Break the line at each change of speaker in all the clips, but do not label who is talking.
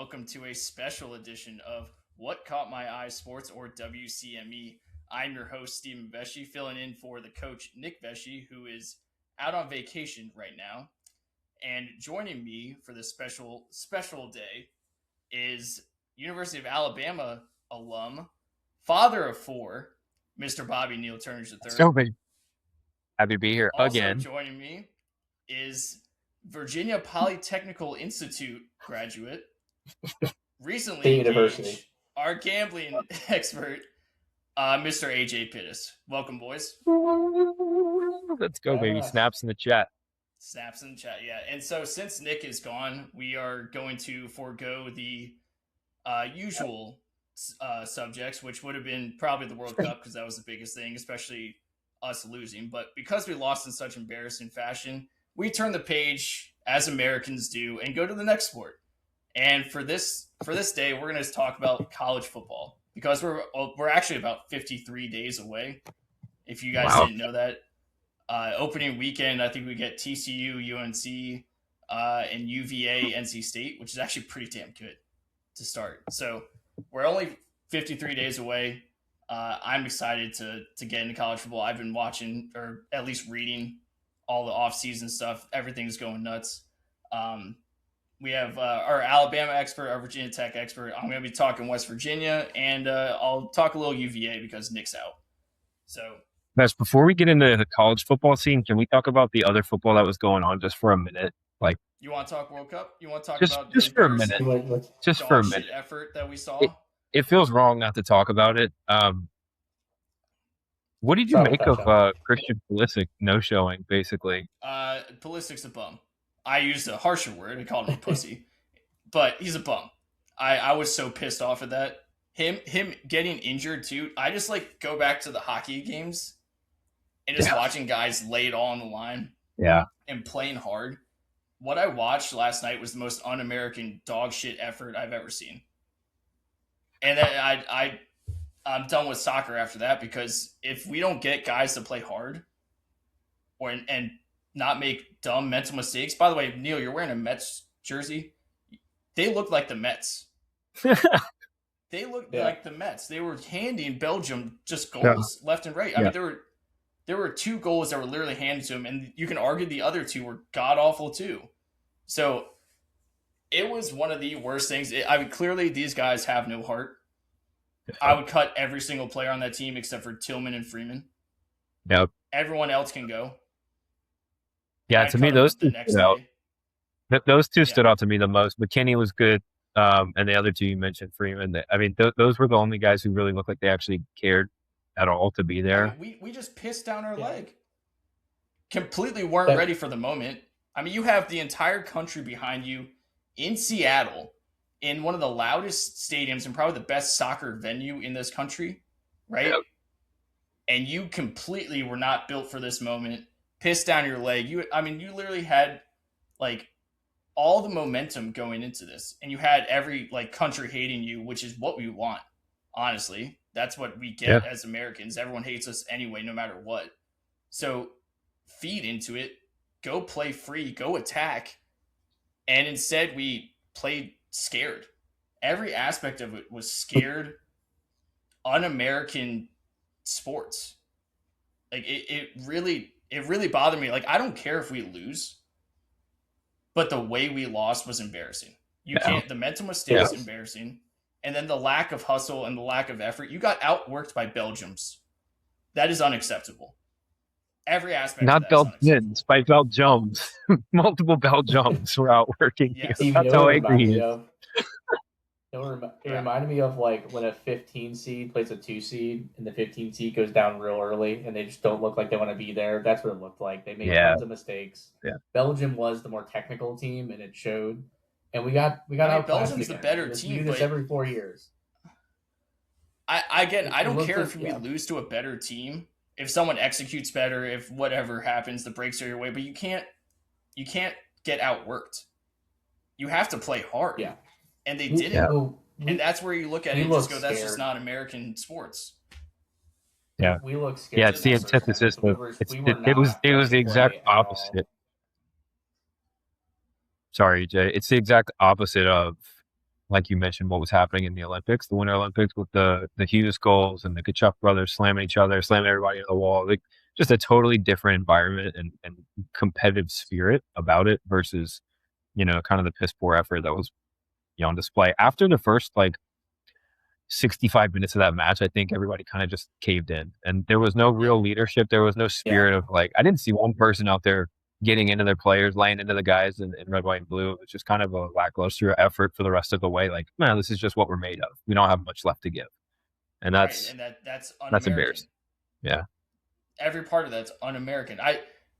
welcome to a special edition of What Caught My Eye Sports, or WCME. I'm your host, Stephen Vesci, filling in for the coach, Nick Vesci, who is out on vacation right now. And joining me for this special day is University of Alabama alum, father of four, Mr. Bobby Neal Turners III.
So happy to be here
Also
again.
joining me is Virginia Polytechnical Institute graduate, recently engaged, our gambling expert, Mr. AJ Pittis. Welcome, boys.
Let's go, baby. Snaps in the chat.
Snaps in the chat, yeah. And so since Nick is gone, we are going to forego the usual subjects, which would have been probably the World Cup, because that was the biggest thing, especially us losing. But because we lost in such embarrassing fashion, we turn the page, as Americans do, and go to the next sport. And for this day, we're going to talk about college football, because we're actually about 53 days away. If you guys didn't know that, opening weekend, I think we get TCU, UNC, and UVA, NC State, which is actually pretty damn good to start. So we're only 53 days away. I'm excited to get into college football. I've been watching, or at least reading, all the off-season stuff. Everything's going nuts. We have our Alabama expert, our Virginia Tech expert. I'm going to be talking West Virginia, and I'll talk a little UVA because Nick's out. So,
Guys, before we get into the college football scene, can we talk about the other football that was going on just for a minute? Like,
you want to talk World Cup? You want to talk about
just for a minute? Just for a minute.
Effort that we saw.
It feels wrong not to talk about it. What did you make of Christian Pulisic no-showing, basically?
Pulisic's a bum. I used a harsher word. I called him a pussy. But he's a bum. I was so pissed off at that. Him getting injured, too. I just, go back to the hockey games and just watching guys lay it all on the line.
Yeah.
And playing hard. What I watched last night was the most un-American dog shit effort I've ever seen. And then I'm done with soccer after that, because if we don't get guys to play hard and not make dumb mental mistakes. By the way, Neil, you're wearing a Mets jersey. They look like the Mets. They look like the Mets. They were handing Belgium just goals left and right. I mean, there were two goals that were literally handed to them, and you can argue the other two were god-awful too. So it was one of the worst things. Clearly these guys have no heart. I would cut every single player on that team except for Tillman and Freeman.
Yep.
Everyone else can go.
Yeah, to me, those two stood out. Those two stood out to me the most. McKinney was good, and the other two you mentioned, Freeman. I mean, those were the only guys who really looked like they actually cared at all to be there.
I mean, we just pissed down our leg. Completely weren't ready for the moment. I mean, you have the entire country behind you in Seattle, in one of the loudest stadiums and probably the best soccer venue in this country, right? Yep. And you completely were not built for this moment. Pissed down your leg. You literally had all the momentum going into this, and you had every country hating you, which is what we want. Honestly, that's what we get as Americans. Everyone hates us anyway, no matter what. So feed into it, go play free, go attack. And instead we played scared. Every aspect of it was scared, un-American sports. It really bothered me. I don't care if we lose, but the way we lost was embarrassing. The mental mistake is embarrassing. And then the lack of hustle and the lack of effort. You got outworked by Belgians. That is unacceptable. Every aspect
Not
of that
Belgians, by Belgiums. Multiple Belgiums were outworking you. That's how angry he is.
It reminded me of when a 15 seed plays a 2 seed and the 15 seed goes down real early and they just don't look like they want to be there. That's what it looked like. They made tons of mistakes.
Yeah.
Belgium was the more technical team, and it showed. And we got out.
Belgium's the better team.
We do this every 4 years.
I don't care if we lose to a better team. If someone executes better, if whatever happens, the breaks are your way. But you can't get outworked. You have to play hard.
Yeah.
And they didn't. And that's where you look at it and just go, that's just not American sports.
Yeah.
We look scared.
Yeah, it's the antithesis. It was the exact opposite. Sorry, Jay. It's the exact opposite of like you mentioned, what was happening in the Olympics, the Winter Olympics, with the Hughes goals and the Kachuk brothers slamming each other, slamming everybody on the wall. Like, just a totally different environment and competitive spirit about it versus, kind of the piss poor effort that was, on display after the first 65 minutes of that match. I think everybody kind of just caved in, and there was no real leadership. There was no spirit of I didn't see one person out there getting into their players, laying into the guys in red, white, and blue. It was just kind of a lackluster effort for the rest of the way. Man, this is just what we're made of. We don't have much left to give, and that's
that's un-American.
That's embarrassing. Yeah,
every part of that's un-American.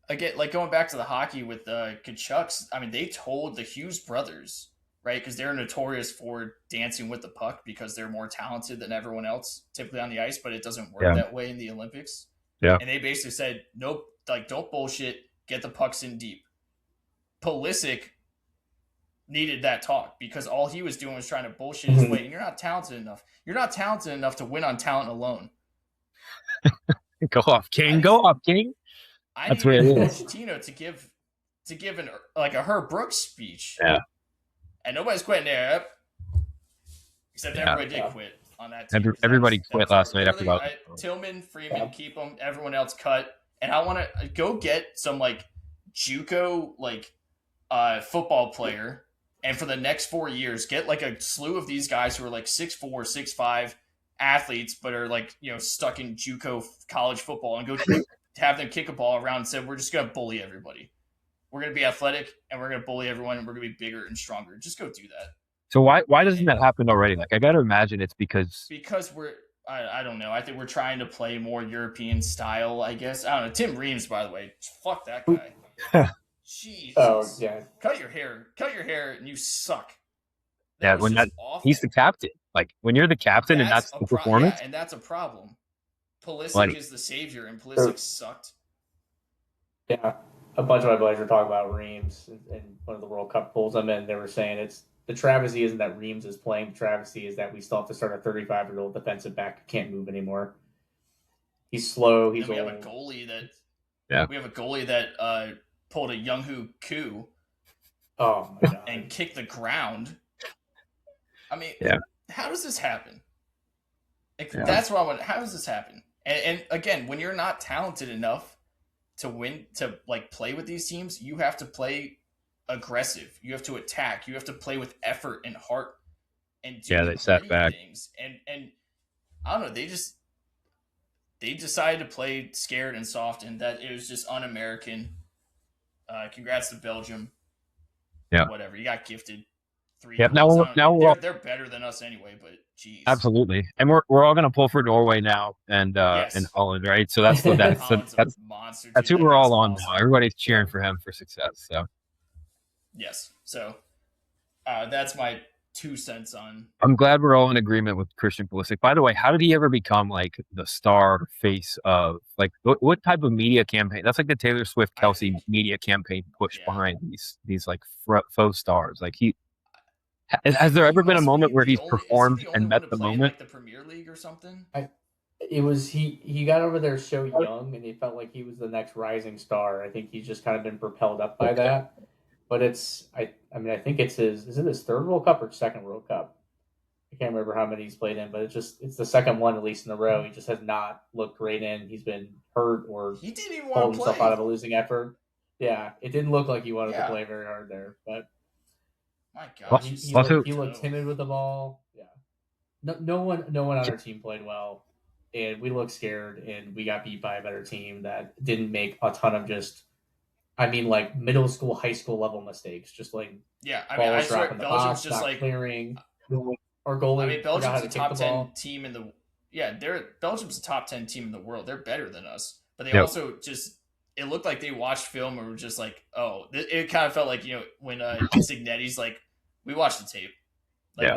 Again, going back to the hockey with the Kachucks. I mean, they told the Hughes brothers, right? Because they're notorious for dancing with the puck because they're more talented than everyone else typically on the ice, but it doesn't work that way in the Olympics.
Yeah.
And they basically said, nope, don't bullshit, get the pucks in deep. Pulisic needed that talk because all he was doing was trying to bullshit his way. And you're not talented enough. You're not talented enough to win on talent alone.
Go off, King. Go off, King.
That's what it is. Pochettino to give a Herb Brooks speech.
Yeah.
And nobody's quitting there, except everybody did quit on that team.
Everybody quit last night after that.
Tillman, Freeman, keep them. Everyone else cut. And I want to go get some JUCO football player, and for the next 4 years, get a slew of these guys who are 6'4", 6'5" athletes, but are stuck in JUCO college football, and go have them kick a ball around and say, we're just gonna bully everybody. We're going to be athletic, and we're going to bully everyone, and we're going to be bigger and stronger. Just go do that.
So why doesn't that happen already? I got to imagine it's because
we're I don't know. I think we're trying to play more European style, I guess. I don't know. Tim Reams, by the way, fuck that guy. Jesus.
Oh yeah.
Cut your hair, and you suck.
He's the captain. When you're the captain and that's the performance,
and that's a problem. Pulisic is the savior, and Pulisic sucked.
Yeah. A bunch of my buddies were talking about Reams and one of the World Cup polls I'm in. They were saying it's the travesty isn't that Reams is playing. The travesty is that we still have to start a 35-year-old defensive back who can't move anymore. He's slow. He's old.
We have a goalie that pulled a Young-Hoo coup.
Oh my God!
And kicked the ground. I mean, how does this happen? That's what I want. How does this happen? And again, when you're not talented enough to win, to play with these teams, you have to play aggressive. You have to attack. You have to play with effort and heart. And do
they sat back
things. And I don't know. They decided to play scared and soft, and that it was just un-American. Congrats to Belgium.
Yeah.
Whatever. You got gifted 3
goals.
They're better than us anyway, but geez.
Absolutely. And we're all going to pull for Norway now and Holland, right? So that's who we're all on now. Everybody's cheering for him for success. So
yes. So that's my 2 cents on.
I'm glad we're all in agreement with Christian Pulisic. By the way, how did he ever become the star face of what type of media campaign? That's the Taylor Swift Kelsey media campaign push behind these faux stars. Has there ever been a moment where he's performed and met the moment?
The Premier League or something?
He got over there so young, and he felt like he was the next rising star. I think he's just kind of been propelled up by that. But I think it's is it his 3rd World Cup or 2nd World Cup? I can't remember how many he's played in, but it's the 2nd one, at least in a row. He just has not looked great in. He's been hurt or
he didn't even
pulled himself out of a losing effort. Yeah, it didn't look like he wanted to play very hard there, but.
My God,
he looked timid with the ball. Yeah, no one on our team played well, and we looked scared, and we got beat by a better team that didn't make a ton of middle school, high school level mistakes. Just
I swear Belgium's just
clearing or goalie.
I mean, Belgium's a top 10 team in the Belgium's a top 10 team in the world. They're better than us, but they also just. It looked like they watched film and were just it kind of felt like, when Zignetti's we watched the tape.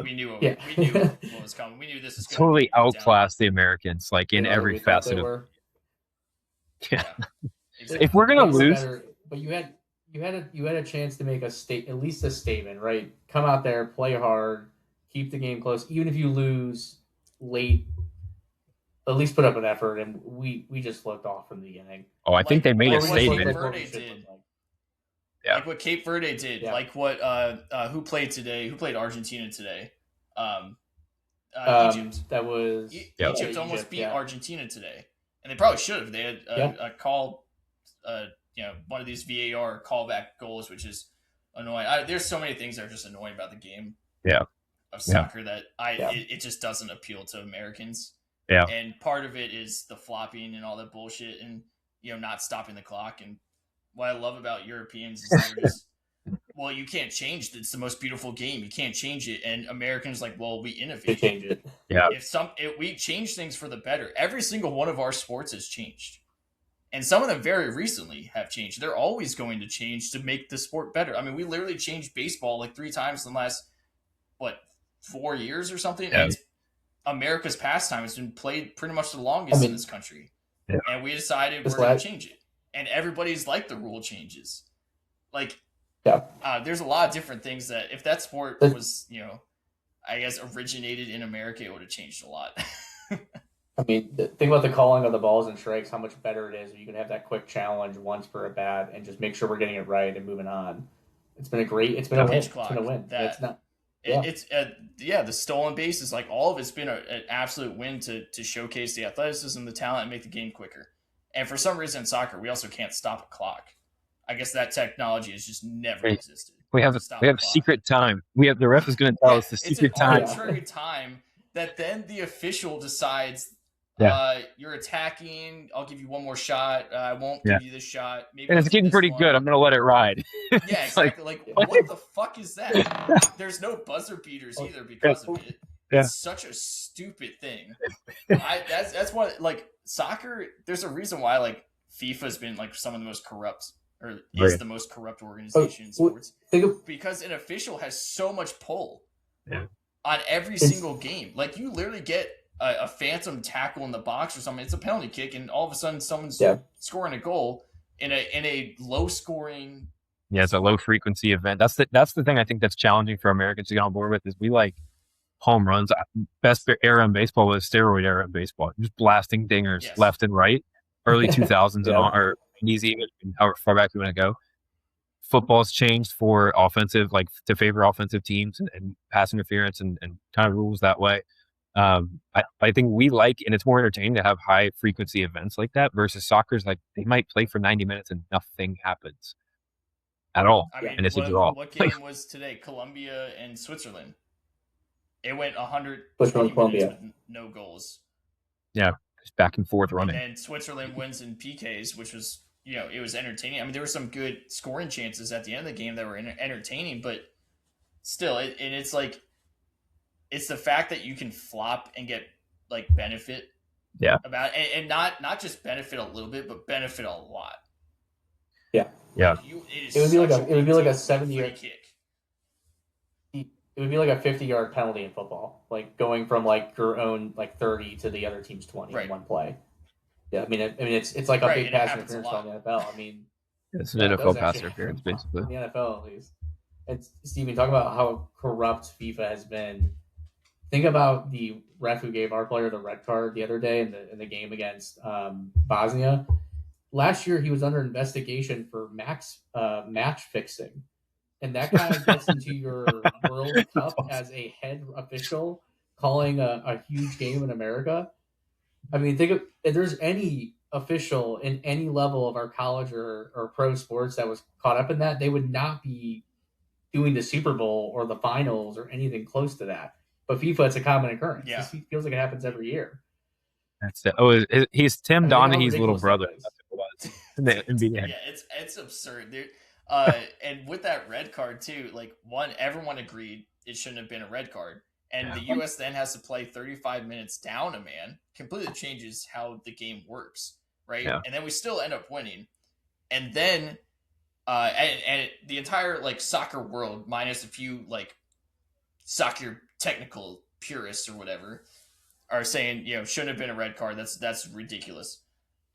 We knew what was coming. We knew this was
totally outclassed the Americans, in every facet of
exactly.
If we're going to lose.
But you had a chance to make at least a statement, right? Come out there, play hard, keep the game close. Even if you lose late, at least put up an effort, and we just looked off from the beginning.
Oh, I think they made a statement.
Like what Cape Verde did, like what who played today? Who played Argentina today? Egypt.
That was
Egypt almost beat Argentina today, and they probably should have. They had a call, one of these VAR callback goals, which is annoying. There's so many things that are just annoying about the game. Of soccer that it just doesn't appeal to Americans.
Yeah.
And part of it is the flopping and all that bullshit and, not stopping the clock. And what I love about Europeans is they're just, well, you can't change it. It's the most beautiful game. You can't change it. And Americans like, well, we innovate.
They change it.
Yeah.
If we change things for the better, every single one of our sports has changed. And some of them very recently have changed. They're always going to change to make the sport better. I mean, we literally changed baseball like 3 times in the last, 4 years or something.
Yeah.
And America's pastime has been played pretty much the longest in this country.
Yeah.
And we decided we're going to change it. And everybody's like the rule changes. There's a lot of different things that if that sport was, I guess originated in America, it would have changed a lot.
I mean, think about the calling of the balls and strikes, how much better it is if you can have that quick challenge once for a bat and just make sure we're getting it right and moving on. It's been a win. It's been a win. It's not. Yeah.
The stolen bases, like all of it's been an absolute win to showcase the athleticism, the talent, and make the game quicker. And for some reason in soccer, we also can't stop a clock. I guess that technology has just never existed.
We have secret time. The ref is going to tell us the secret time.
It's an arbitrary time that then the official decides. You're attacking. I'll give you one more shot. I won't give you this shot. Maybe
and it's getting pretty good. I'm going to let it ride.
Yeah, exactly. What the fuck is that? There's no buzzer beaters either because of it. It's such a stupid thing. That's one. Soccer. There's a reason why FIFA's been some of the most corrupt, or is the most corrupt organization in sports. Because an official has so much pull on every single game. You literally get a phantom tackle in the box or something. It's a penalty kick, and all of a sudden someone's scoring a goal in a low scoring.
Yeah, it's a low frequency event. That's the thing I think that's challenging for Americans to get on board with is we like home runs. Best era in baseball was steroid era in baseball. Just blasting dingers left and right. Early 2000s and or 90s even, however far back we want to go. Football's changed for offensive, to favor offensive teams and pass interference and kind of rules that way. I think we like, and it's more entertaining to have high frequency events like that versus soccer's they might play for 90 minutes and nothing happens at all.
I mean,
and it's a draw.
What game was today? Colombia and Switzerland. It went 120 minutes with no goals.
Yeah, just back and forth running.
And Switzerland wins in PKs, which was, it was entertaining. I mean, there were some good scoring chances at the end of the game that were entertaining, but still, it's the fact that you can flop and get benefit about it, and not just benefit a little bit, but benefit a lot.
Yeah.
It would be like a
70-yard
kick.
It would be like a 50-yard penalty in football, going from your own 30 to the other team's 20 in one play. Yeah, I mean it's like a big pass interference on the NFL. I mean,
it's an NFL pass interference basically.
The NFL at least. And Steven, talk about how corrupt FIFA has been. Think about the ref who gave our player the red card the other day in the game against Bosnia. Last year, he was under investigation for match fixing, and that kind of gets into your World Cup as a head official calling a huge game in America. I mean, think if there's any official in any level of our college or pro sports that was caught up in that, they would not be doing the Super Bowl or the finals or anything close to that. But FIFA, it's a common occurrence.
Yeah.
It feels like it happens every year.
That's it. Oh, he's Tim Donaghy's little brother.
Yeah, it's absurd, dude. And with that red card too, everyone agreed it shouldn't have been a red card, and the U.S. then has to play 35 minutes down a man. Completely changes how the game works, right?
Yeah.
And then we still end up winning, and then and the entire soccer world, minus a few soccer technical purists or whatever, are saying shouldn't have been a red card. That's ridiculous.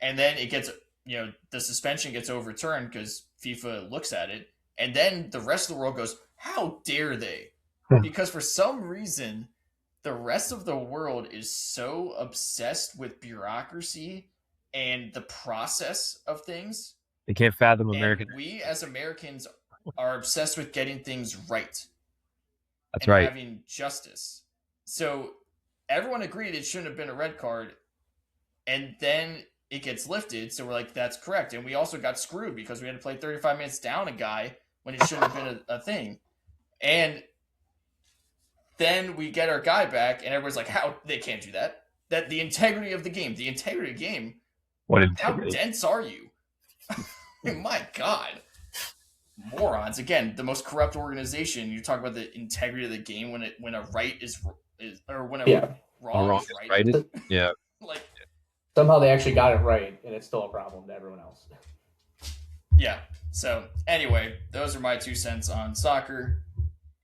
And then it gets the suspension gets overturned because FIFA looks at it, and then the rest of the world goes, how dare they? Because for some reason the rest of the world is so obsessed with bureaucracy and the process of things.
They can't fathom American.
We as Americans are obsessed with getting things right.
That's right.
Having justice. So everyone agreed it shouldn't have been a red card, and then it gets lifted. So we're like, that's correct. And we also got screwed because we had to play 35 minutes down a guy when it shouldn't have been a thing. And then we get our guy back, and everyone's like, how? They can't do that. That the integrity of the game.
What
How
integrity?
dense are you? My God. Morons. Again, the most corrupt organization. You talk about the integrity of the game when a right is or when a wrong is right.
Yeah.
Like
somehow they actually got it right, and it's still a problem to everyone else.
Yeah. So anyway, those are my 2 cents on soccer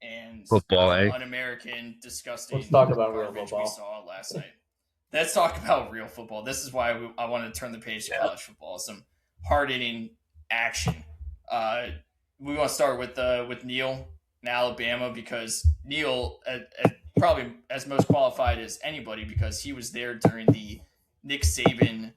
and
football.
Un-American, disgusting.
Let's talk about real football.
We saw last night. Let's talk about real football. This is why I wanted to turn the page to college football. Some hard-hitting action. We want to start with Neil in Alabama because Neil probably as most qualified as anybody because he was there during the Nick Saban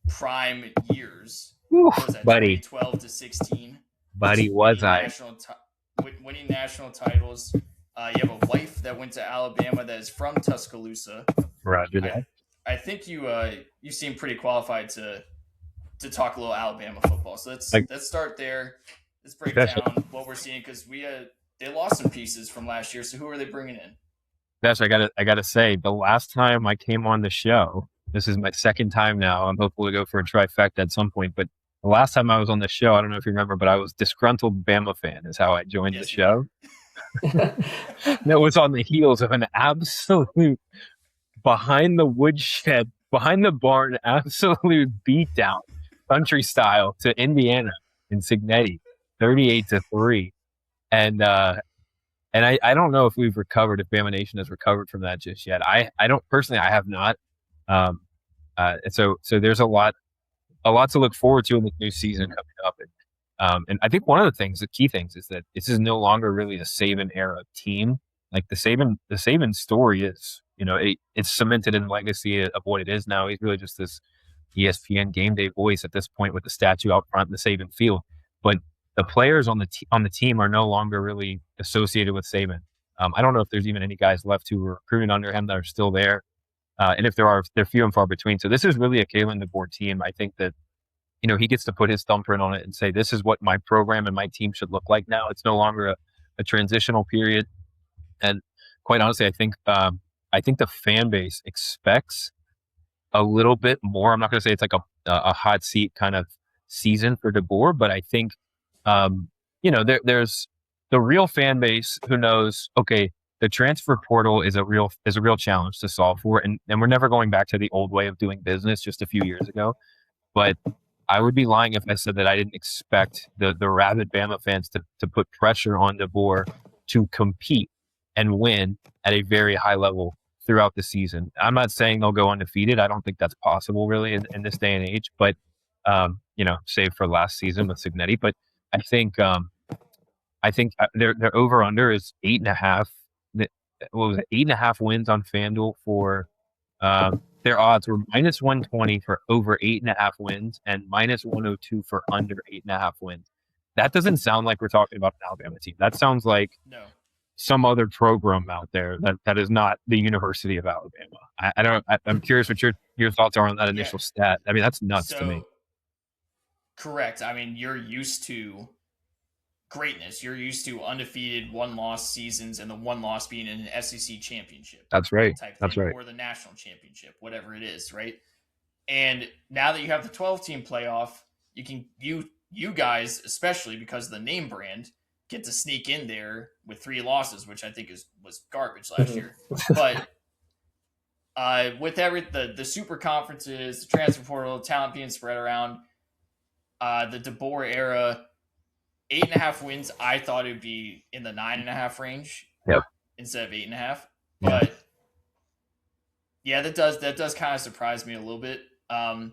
prime years. What was that,
buddy.
2012 to 16.
Buddy,
winning national titles. You have a wife that went to Alabama that is from Tuscaloosa.
Roger that.
I think you seem pretty qualified to talk a little Alabama football. So let's start there. Let's break down what we're seeing because they lost some pieces from last year. So who are they bringing in?
That's I gotta say the last time I came on the show, this is my second time now. I'm hopeful to go for a trifecta at some point. But the last time I was on the show, I don't know if you remember, but I was disgruntled Bama fan is how I joined the show. That was on the heels of an absolute behind the woodshed, behind the barn, absolute beatdown, country style to Indiana in Signetti, 38-3. And I don't know if we've recovered, if Bama Nation has recovered from that just yet. I don't personally, I have not. So there's a lot to look forward to in the new season coming up. And I think one of the key things is that this is no longer really a Saban era team. Like the Saban story is, it's cemented in the legacy of what it is now. He's really just this ESPN game day voice at this point with the statue out front in the Saban field. But the players on the team are no longer really associated with Saban. I don't know if there's even any guys left who were recruited under him that are still there. And if there are, they're few and far between. So this is really a Kalen DeBoer team. I think that, he gets to put his thumbprint on it and say, this is what my program and my team should look like now. It's no longer a transitional period. And quite honestly, I think the fan base expects a little bit more. I'm not going to say it's like a hot seat kind of season for DeBoer, but I think, there's the real fan base who knows, okay, the transfer portal is a real challenge to solve for. And we're never going back to the old way of doing business just a few years ago. But I would be lying if I said that I didn't expect the rabid Bama fans to put pressure on DeBoer to compete and win at a very high level throughout the season. I'm not saying they'll go undefeated. I don't think that's possible really in this day and age, but save for last season with Signetti. But I think their over under is 8.5. What was it? 8.5 wins on FanDuel for their odds were -120 for over 8.5 wins and -102 for under 8.5 wins. That doesn't sound like we're talking about an Alabama team. That sounds like some other program out there that is not the University of Alabama. I'm curious what your thoughts are on that initial stat. I mean, that's nuts to me.
Correct. I mean, you're used to greatness. You're used to undefeated 1-loss seasons and the 1 loss being in an SEC championship.
That's right.
That's right. Or the national championship, whatever it is, right? And now that you have the 12-team playoff, you guys, especially because of the name brand, get to sneak in there with 3 losses, which I think was garbage last year. But with the super conferences, the transfer portal, talent being spread around, the DeBoer era, 8.5 wins, I thought it would be in the 9.5 range instead of 8.5. But that does kind of surprise me a little bit. And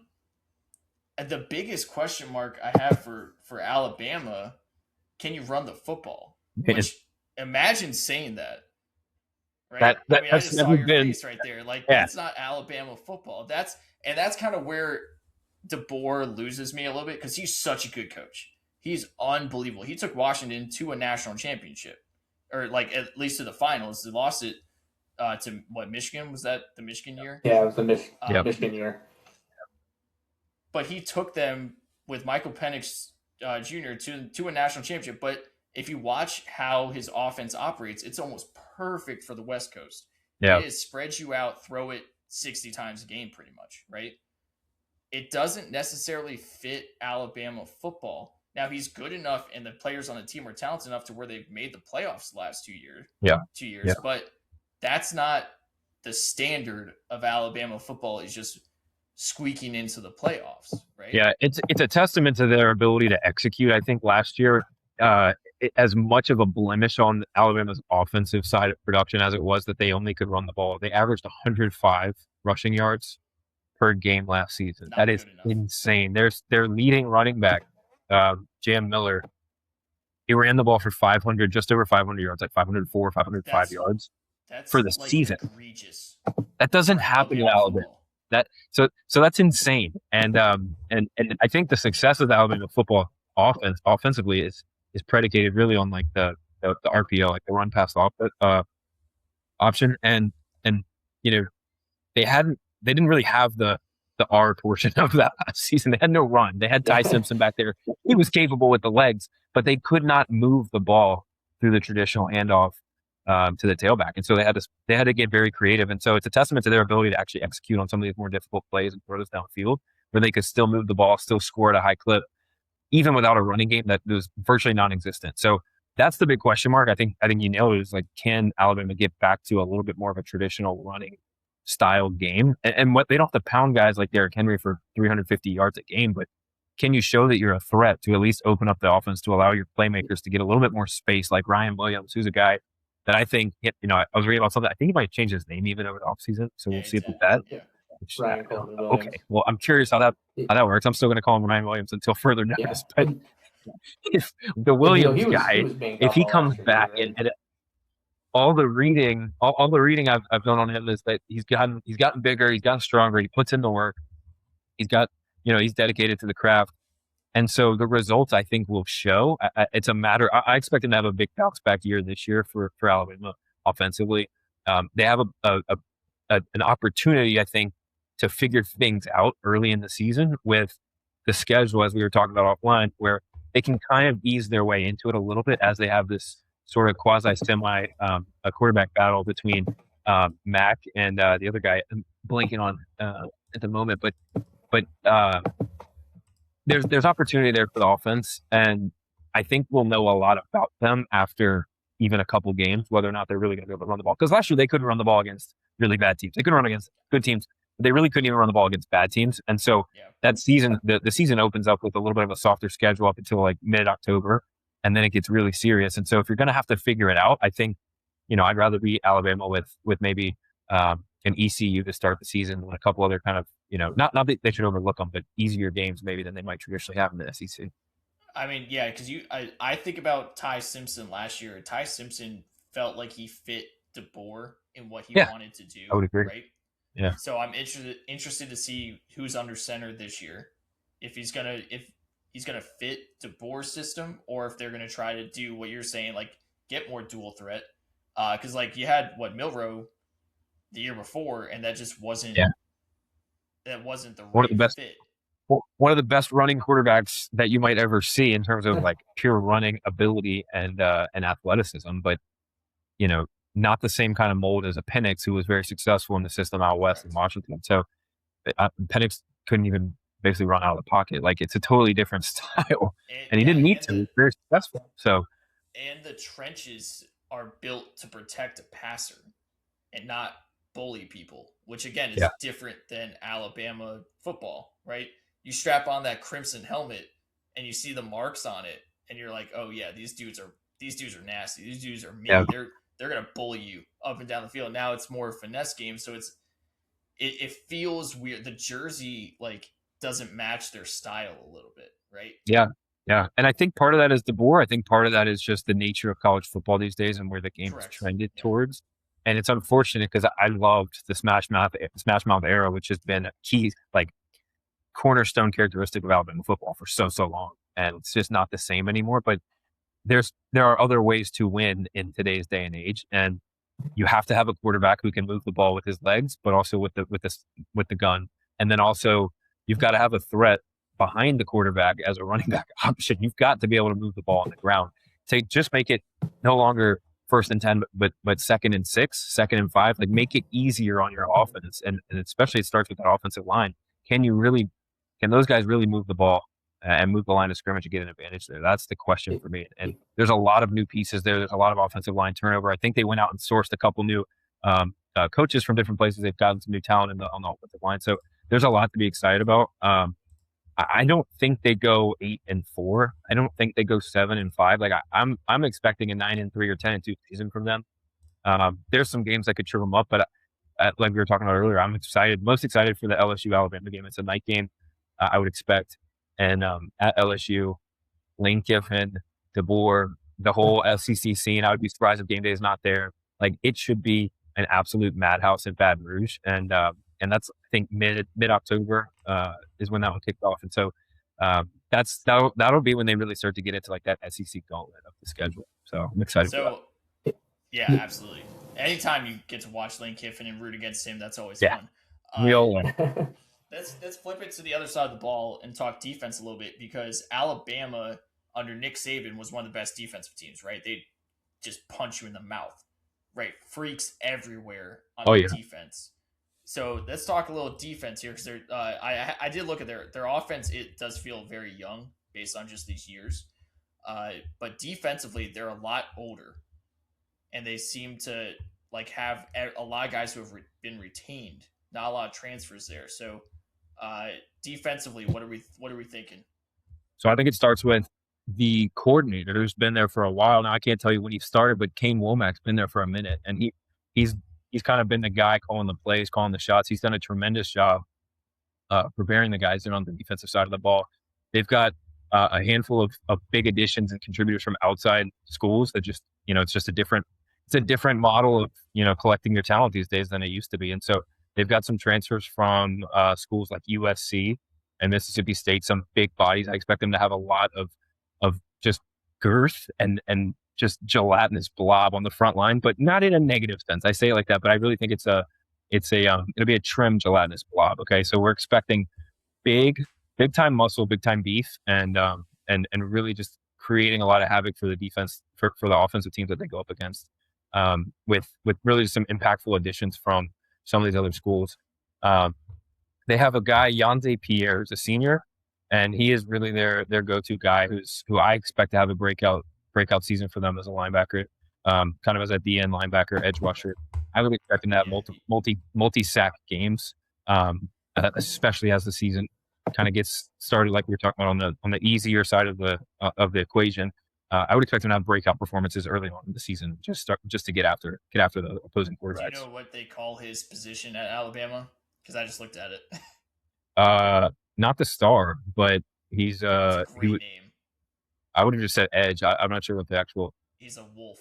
the biggest question mark I have for Alabama, can you run the football? Which imagine saying that. Right? I just saw your face right there. Like that's not Alabama football. That's kind of where DeBoer loses me a little bit because he's such a good coach. He's unbelievable. He took Washington to a national championship, or like at least to the finals. They lost it to what, Michigan? Was that the Michigan year?
Yeah, it was the
Michigan
year.
But he took them with Michael Penix Jr. to a national championship. But if you watch how his offense operates, it's almost perfect for the West Coast.
Yeah.
It is spread you out, throw it 60 times a game, pretty much, right? It doesn't necessarily fit Alabama football. Now, he's good enough, and the players on the team are talented enough to where they've made the playoffs the last 2 years.
Yeah.
2 years,
yeah.
But that's not the standard of Alabama football. Is just squeaking into the playoffs, right?
Yeah, it's a testament to their ability to execute. I think last year, as much of a blemish on Alabama's offensive side of production as it was that they only could run the ball, they averaged 105 rushing yards per game last season. That is insane. Their leading running back, Jam Miller, he ran the ball for 500, just over 500 yards, like 504, 505 yards for the season.
Egregious.
That doesn't happen in Alabama. So that's insane. And I think the success of the Alabama football offensively is predicated really on like the RPO, like the run pass option. And they didn't really have the R portion of that last season. They had no run. They had Ty Simpson back there. He was capable with the legs, but they could not move the ball through the traditional handoff to the tailback. And so they had to get very creative. And so it's a testament to their ability to actually execute on some of these more difficult plays and throw those downfield where they could still move the ball, still score at a high clip, even without a running game that was virtually non-existent. So that's the big question mark. I think you nailed it. Is like, can Alabama get back to a little bit more of a traditional running style game? And what, they don't have to pound guys like Derrick Henry for 350 yards a game, but can you show that you're a threat to at least open up the offense to allow your playmakers to get a little bit more space, like Ryan Williams, who's a guy that I think, I was reading about something. I think he might change his name even over the offseason. So we'll see about that.
Yeah. Ryan
okay. Well, I'm curious how that works. I'm still going to call him Ryan Williams until further notice. But if the Williams guy, if he comes back and all the reading I've done on him is that he's gotten bigger, he's gotten stronger, he puts in the work, he's got, he's dedicated to the craft. And so the results, I think, will show. It's a matter. I expect them to have a big bounce back year this year for Alabama offensively. They have an opportunity, I think, to figure things out early in the season with the schedule, as we were talking about offline, where they can kind of ease their way into it a little bit as they have this sort of quasi-semi a quarterback battle between Mac and the other guy I'm blanking on at the moment, but there's opportunity there for the offense, and I think we'll know a lot about them after even a couple games, whether or not they're really going to be able to run the ball. Because last year they couldn't run the ball against really bad teams. They couldn't run against good teams, but they really couldn't even run the ball against bad teams. And so that season, the season opens up with a little bit of a softer schedule up until like mid-October, and then it gets really serious. And so if you're going to have to figure it out, I think, I'd rather be Alabama with maybe an ECU to start the season and a couple other kind of, not that they should overlook them, but easier games maybe than they might traditionally have in the SEC.
I mean, yeah, because I think about Ty Simpson last year. Ty Simpson felt like he fit DeBoer in what he wanted to do.
I would agree.
Right?
Yeah.
So I'm interested to see who's under center this year. If he's gonna fit DeBoer's system, or if they're gonna try to do what you're saying, like get more dual threat. Because like you had Milroe the year before, and that just wasn't. Yeah. That wasn't the right fit.
One of the best running quarterbacks that you might ever see in terms of like pure running ability and athleticism, but not the same kind of mold as a Penix, who was very successful in the system out west in Washington. So Penix couldn't even basically run out of the pocket. Like, it's a totally different style, and he didn't need to. He was very successful. So,
and the trenches are built to protect a passer and not bully people, which again is different than Alabama football, right? You strap on that crimson helmet and you see the marks on it, and you're like, oh yeah, these dudes are nasty. These dudes are mean. Yeah. They're gonna bully you up and down the field. Now it's more a finesse game, so it feels weird. The jersey doesn't match their style a little bit, right?
Yeah. Yeah. And I think part of that is DeBoer. I think part of that is just the nature of college football these days and where the game is trended towards. And it's unfortunate because I loved the Smash Mouth era, which has been a key, cornerstone characteristic of Alabama football for so long. And it's just not the same anymore. But there are other ways to win in today's day and age. And you have to have a quarterback who can move the ball with his legs, but also with the gun. And then also you've got to have a threat behind the quarterback as a running back option. You've got to be able to move the ball on the ground. To just make it no longer 1st and 10, but 2nd and 6, 2nd and 5. Like, make it easier on your offense, and especially it starts with that offensive line. Can those guys really move the ball and move the line of scrimmage and get an advantage there? That's the question for me. And there's a lot of new pieces there. There's a lot of offensive line turnover. I think they went out and sourced a couple new coaches from different places. They've gotten some new talent on the offensive line. So there's a lot to be excited about. I don't think they go 8-4. I don't think they go 7-5. Like, I'm expecting a 9-3 or 10-2 season from them. There's some games that could trip them up, but like we were talking about earlier, I'm most excited for the LSU Alabama game. It's a night game, I would expect. And at LSU, Lane Kiffin, DeBoer, the whole SEC scene, I would be surprised if game day is not there. Like, it should be an absolute madhouse in Baton Rouge. And that's, I think, mid October is when that one kicked off. And so that'll be when they really start to get into like that SEC gauntlet of the schedule. So I'm excited for that.
Yeah, absolutely. Anytime you get to watch Lane Kiffin and root against him, that's always fun.
We all love.
Let's flip it to the other side of the ball and talk defense a little bit, because Alabama under Nick Saban was one of the best defensive teams, right? They just punch you in the mouth, right? Freaks everywhere on defense. So let's talk a little defense here, because I did look at their offense. It does feel very young based on just these years, but defensively they're a lot older, and they seem to like have a lot of guys who have been retained, not a lot of transfers there. So defensively, what are we thinking?
So I think it starts with the coordinator who's been there for a while now. I can't tell you when he started, but Kane Womack's been there for a minute, and he's kind of been the guy calling the plays, calling the shots. He's done a tremendous job preparing the guys in on the defensive side of the ball. They've got a handful of big additions and contributors from outside schools that just, it's just a different model of, collecting your talent these days than it used to be. And so they've got some transfers from schools like USC and Mississippi State, some big bodies. I expect them to have a lot of just girth and just gelatinous blob on the front line, but not in a negative sense. I say it like that, but I really think it'll be a trim gelatinous blob. Okay. So we're expecting big time muscle, big time beef, and really just creating a lot of havoc for the defense, for the offensive teams that they go up against, with really some impactful additions from some of these other schools. They have a guy, Yanze Pierre, who's a senior, and he is really their go-to guy who I expect to have a breakout season for them as a linebacker, kind of as a DN linebacker, edge rusher. I would expect him to have multi-sack games, especially as the season kind of gets started, like we were talking about on the easier side of the equation. I would expect him to have breakout performances early on in the season, just to get after the opposing quarterbacks.
Do you know what they call his position at Alabama? Because I just looked at it.
Not the star, but he's
a great name.
I would have just said edge. I'm not sure what the actual.
He's a wolf.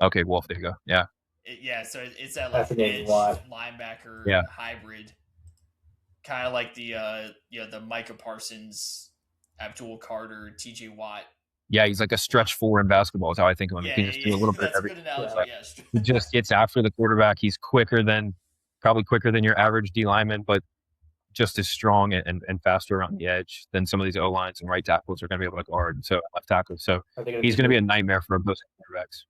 Okay, wolf. There you go. Yeah.
So it's that like edge linebacker hybrid, kind of like the the Micah Parsons, Abdul Carter, T.J. Watt.
Yeah, he's like a stretch four in basketball is how I think of him.
Yeah,
he can just do a little bit of everything.
He
just gets after the quarterback. He's probably quicker than your average D lineman, but just as strong and faster around the edge than some of these O-lines and right tackles are going to be able to guard. So left tackles. So he's going to be a nightmare for opposing quarterbacks.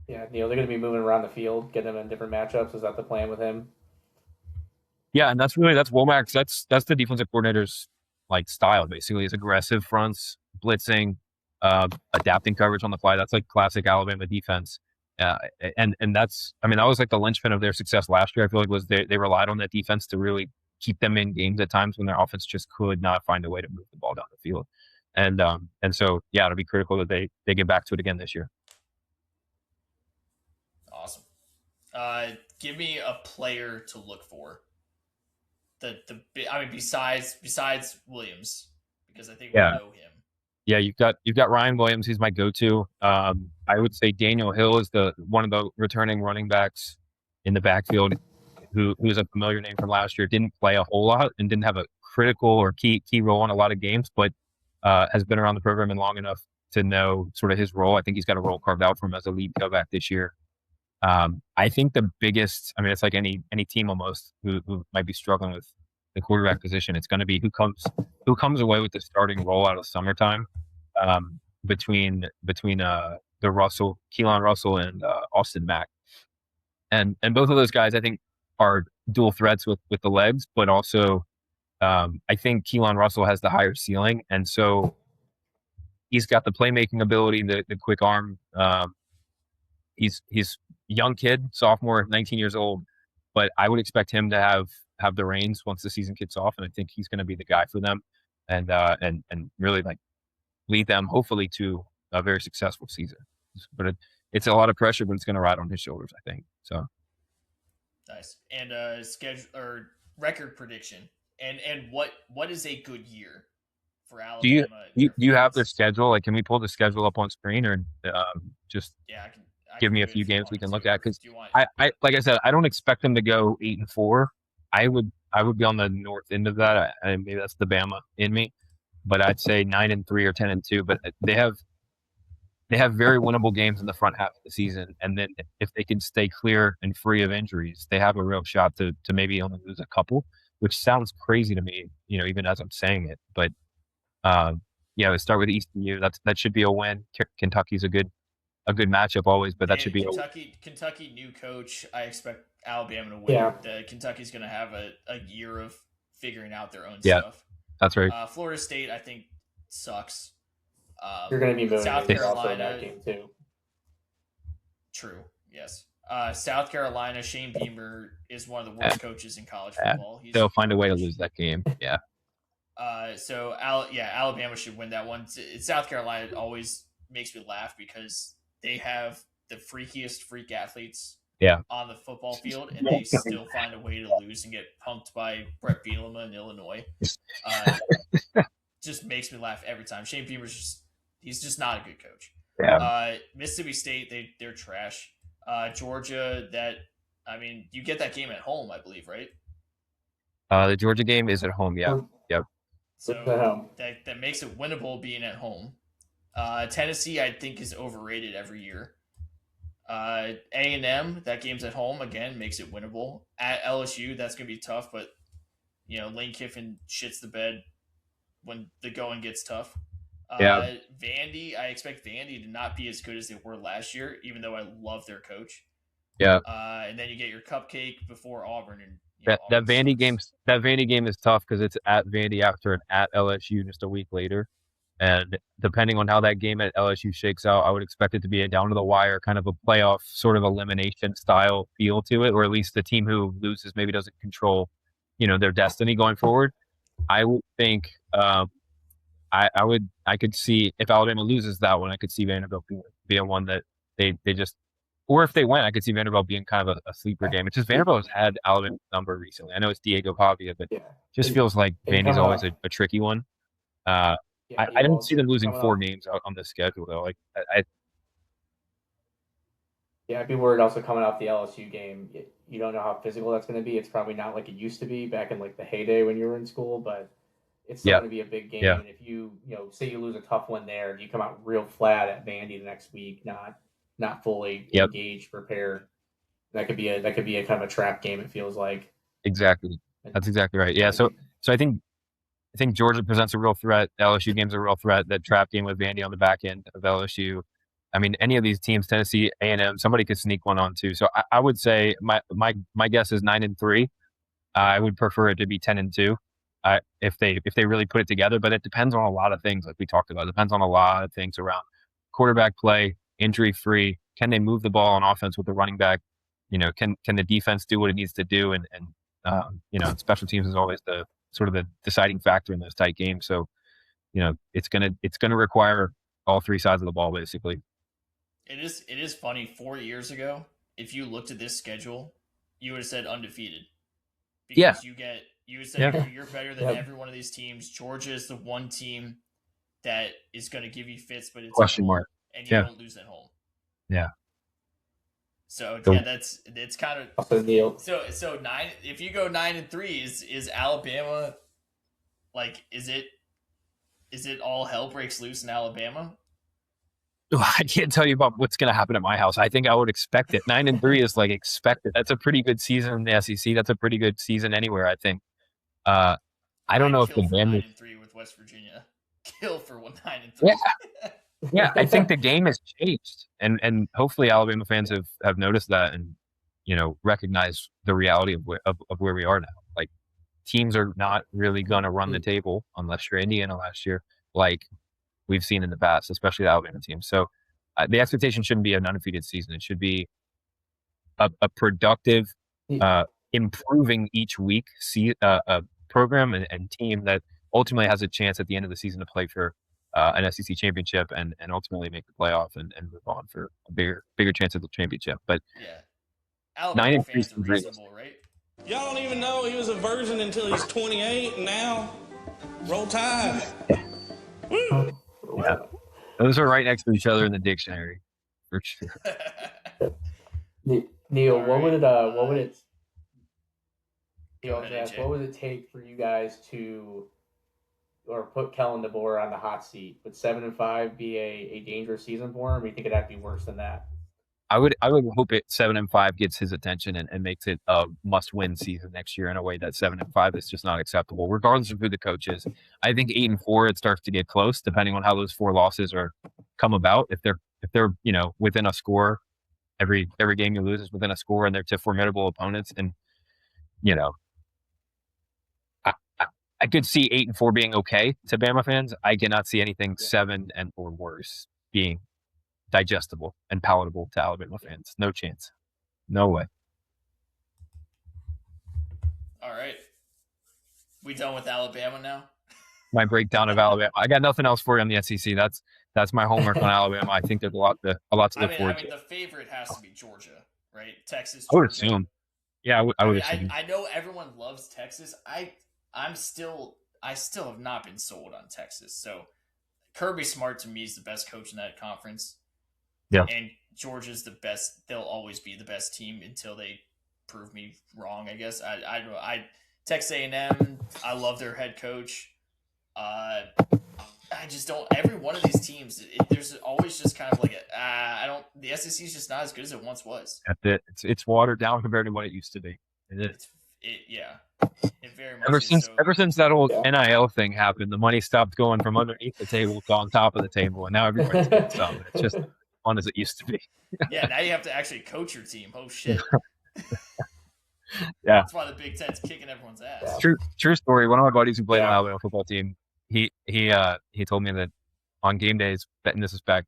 Yeah, they're going to be moving around the field, getting him in different matchups. Is that the plan with him?
Yeah, and that's Womack's. That's the defensive coordinator's like style. Basically, it's aggressive fronts, blitzing, adapting coverage on the fly. That's like classic Alabama defense. And that's, that was like the linchpin of their success last year. I feel like was they relied on that defense to really keep them in games at times when their offense just could not find a way to move the ball down the field. And so, yeah, it'll be critical that they get back to it again this year.
Awesome. Give me a player to look for. Besides Williams, because I think we know him.
Yeah, you've got Ryan Williams. He's my go-to. I would say Daniel Hill is one of the returning running backs in the backfield who's a familiar name from last year. Didn't play a whole lot and didn't have a critical or key role in a lot of games, but has been around the program and long enough to know sort of his role. I think he's got a role carved out for him as a lead tailback this year. I think the biggest, I mean, it's like any team almost who might be struggling with the quarterback position. It's going to be who comes away with the starting role out of summertime, between the Keelan Russell and Austin Mack, and both of those guys I think are dual threats with the legs, but also I think Keelan Russell has the higher ceiling, and so he's got the playmaking ability, the quick arm. He's young kid, sophomore, 19 years old, but I would expect him to have the reins once the season kicks off, and I think he's going to be the guy for them, and really like lead them hopefully to a very successful season. But it's a lot of pressure, but it's going to ride on his shoulders, I think. So
nice. And schedule or record prediction, and what is a good year for Alabama?
Do you have their schedule? Like, can we pull the schedule up on screen, or just
I
give
can
me
do
a
it
few
if you
games we
wanted
can look
to,
at?
or
Because
do you want?
I like I said, I don't expect them to go 8-4. I would be on the north end of that. Maybe that's the Bama in me, but I'd say 9-3 or 10-2. But they have very winnable games in the front half of the season, and then if they can stay clear and free of injuries, they have a real shot to maybe only lose a couple, which sounds crazy to me, even as I'm saying it. But we start with ECU. That should be a win. Kentucky's a good matchup always, but that should be
Kentucky new coach. I expect Alabama to win.
Yeah.
Kentucky's going to have a year of figuring out their own
Yeah,
stuff.
That's right.
Florida State, I think, sucks.
You're going to be motivated
South Carolina
in that game too.
True. Yes. South Carolina, Shane Beamer is one of the worst coaches in college football.
They'll find a way to lose that game. Yeah.
Alabama should win that one. South Carolina always makes me laugh because they have the freakiest freak athletes on the football field, and they still find a way to lose and get pumped by Brett Bielema in Illinois. Just makes me laugh every time. Shane Beamer's he's just not a good coach.
Yeah.
Mississippi State, they're trash. Georgia, you get that game at home, I believe, right?
The Georgia game is at home. Yeah. Yep.
So that makes it winnable being at home. Tennessee, I think, is overrated every year. A&M, that game's at home again, makes it winnable. At LSU, that's gonna be tough, but Lane Kiffin shits the bed when the going gets tough. Vandy, I expect Vandy to not be as good as they were last year, even though I love their coach.
Yeah.
And then you get your cupcake before Auburn, and
that Vandy game is tough because it's at Vandy after an at LSU just a week later. And depending on how that game at LSU shakes out, I would expect it to be a down to the wire kind of a playoff sort of elimination style feel to it, or at least the team who loses maybe doesn't control, their destiny going forward. I would think I could see if Alabama loses that one, I could see Vanderbilt being one that they just, or if they win, I could see Vanderbilt being kind of a sleeper game. It's just Vanderbilt has had Alabama's number recently. I know it's Diego Pavia, but just feels like Vandy's always a tricky one. I don't see them losing 4 games on the schedule though. Like
I'd be worried also coming off the LSU game. You don't know how physical that's going to be. It's probably not like it used to be back in like the heyday when you were in school, but it's still going to be a big game.
Yeah.
And if you say you lose a tough one there, you come out real flat at Vandy the next week, not fully engaged, prepared. That could be a kind of a trap game. It feels like.
Exactly. That's exactly right. Yeah. So I think Georgia presents a real threat. LSU game's a real threat. That trap game with Vandy on the back end of LSU. I mean, any of these teams, Tennessee, A&M, somebody could sneak one on too. So I would say my guess is 9-3. I would prefer it to be 10-2 if they really put it together. But it depends on a lot of things, like we talked about. It depends on a lot of things around quarterback play, injury free. Can they move the ball on offense with the running back? Can the defense do what it needs to do? And special teams is always the sort of the deciding factor in those tight games. So, it's gonna require all 3 sides of the ball basically.
It is funny. 4 years ago, if you looked at this schedule, you would have said undefeated. Because you would say you're better than every one of these teams. Georgia is the one team that is going to give you fits, but it's
question mark,
and you don't lose at home.
Yeah.
So it's kind of so 9. If you go 9-3, is Alabama like is it all hell breaks loose in Alabama?
I can't tell you about what's going to happen at my house. I think I would expect it. 9-3 is like expected. That's a pretty good season in the SEC. That's a pretty good season anywhere, I think. I don't know if the
kill for
game is
9-3 with West Virginia. Kill for 9-3.
Yeah, I think the game has changed, and hopefully Alabama fans have noticed that and recognize the reality of where we are now. Like teams are not really gonna run the table unless you're Indiana last year, like we've seen in the past, especially the Alabama team. So the expectation shouldn't be an undefeated season. It should be a productive, improving each week program and team that ultimately has a chance at the end of the season to play for an SEC championship and ultimately make the playoff and move on for a bigger chance at the championship. But
yeah, Alabama fans are reasonable, right?
Y'all don't even know he was a virgin until he's 28, and now roll tide.
Yeah, those are right next to each other in the dictionary, for sure.
Neil, what would it take for you guys to, or put Kellen DeBoer on the hot seat? Would 7-5 be a dangerous season for him? Or you think it'd be worse than that?
I would hope 7-5 gets his attention and makes it a must-win season next year in a way that 7-5 is just not acceptable, regardless of who the coach is. I think 8-4 it starts to get close, depending on how those 4 losses come about. If they're within a score, every game you lose is within a score, and they're to formidable opponents, and I could see 8-4 being okay to Bama fans. I cannot see anything 7 or worse being digestible and palatable to Alabama fans. No chance. No way.
All right. We done with Alabama now?
My breakdown of Alabama. I got nothing else for you on the SEC. That's my homework on Alabama. I think there's a lot to look forward to.
The favorite has to be Georgia, right? Texas,
Georgia.
I
would assume. Yeah, I would assume.
I know everyone loves Texas. I still have not been sold on Texas. So Kirby Smart to me is the best coach in that conference.
Yeah.
And Georgia's the best. They'll always be the best team until they prove me wrong, I guess. I Texas A&M, I love their head coach. I just don't. Every one of these teams, there's always just kind of like the SEC is just not as good as it once was.
That's it. It's watered down compared to what it used to be. It is.
It very much
ever since that old NIL thing happened, the money stopped going from underneath the table to on top of the table, and now everybody's getting some. It's just fun as it used to be.
Yeah, now you have to actually coach your team. Oh shit.
Yeah,
that's why the Big Ten's kicking everyone's ass.
True story. One of my buddies who played on the Alabama football team, he told me that on game days, and this is back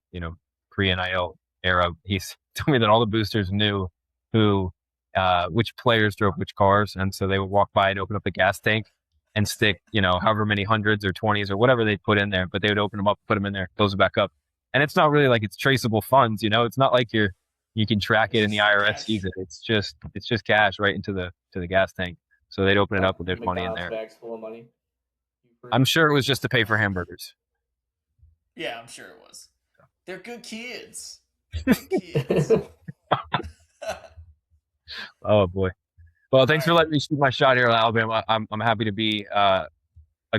pre-NIL era, he told me that all the boosters knew which players drove which cars, and so they would walk by and open up the gas tank and stick however many hundreds or 20s or whatever they put in there, but they would open them up, put them in there, close it back up, and it's not really like it's traceable funds. It's not like you can track it and the IRS sees it. It's just cash right into the gas tank. So they'd open it up with their money in there.
Bags full of money.
I'm sure it was just to pay for hamburgers.
Yeah, I'm sure it was. They're good kids. Good kids.
Oh boy. Well, thanks for letting me shoot my shot here in Alabama. I'm happy to be a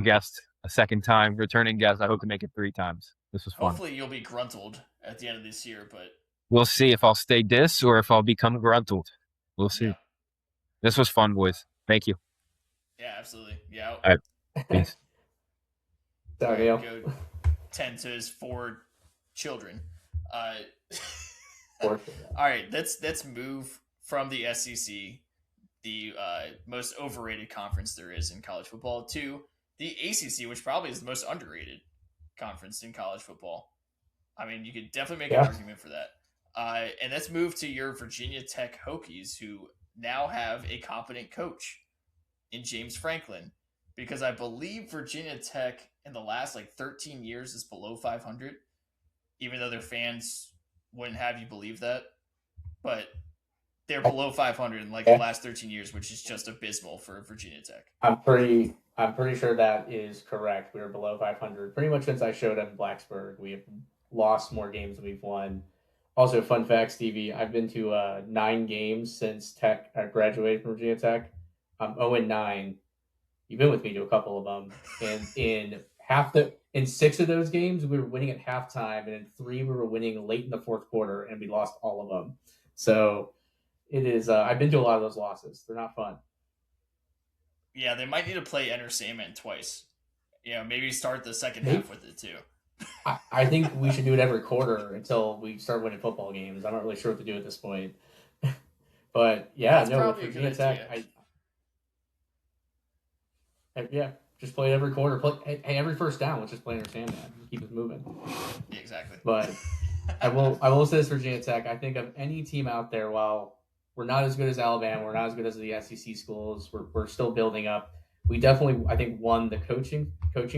guest a second time, returning guest. I hope to make it 3 times. This was fun.
Hopefully you'll be gruntled at the end of this year, but
we'll see if I'll stay dis or if I'll become gruntled. We'll see. Yeah. This was fun, boys. Thank you.
Yeah, absolutely. Yeah.
All right. Peace.
Sorry,
go tend to his 4 children. All right, let's move from the SEC, the most overrated conference there is in college football, to the ACC, which probably is the most underrated conference in college football. I mean, you could definitely make an argument for that. And let's move to your Virginia Tech Hokies, who now have a competent coach in James Franklin, because I believe Virginia Tech in the last 13 years is below 500, even though their fans wouldn't have you believe that. But they're below 500 in the last 13 years, which is just abysmal for Virginia Tech.
I'm pretty sure that is correct. We were below 500 pretty much since I showed up in Blacksburg. We have lost more games than we've won. Also, fun fact, Stevie, I've been to 9 games since Tech graduated from Virginia Tech. I'm 0-9. You've been with me to a couple of them, and in half in 6 of those games, we were winning at halftime, and in 3, we were winning late in the fourth quarter, and we lost all of them. So it is. I've been to a lot of those losses. They're not fun.
Yeah, they might need to play Enter Sandman twice. Maybe start the second half with it too.
I think we should do it every quarter until we start winning football games. I'm not really sure what to do at this point. But yeah,
that's
no, with Virginia Tech, just play it every quarter. Hey, every first down, let's just play Enter Sandman. Keep it moving.
Yeah, exactly.
But I will say this, Virginia Tech. I think of any team out there, while we're not as good as Alabama, we're not as good as the SEC schools. We're still building up. We definitely, I think, won the coaching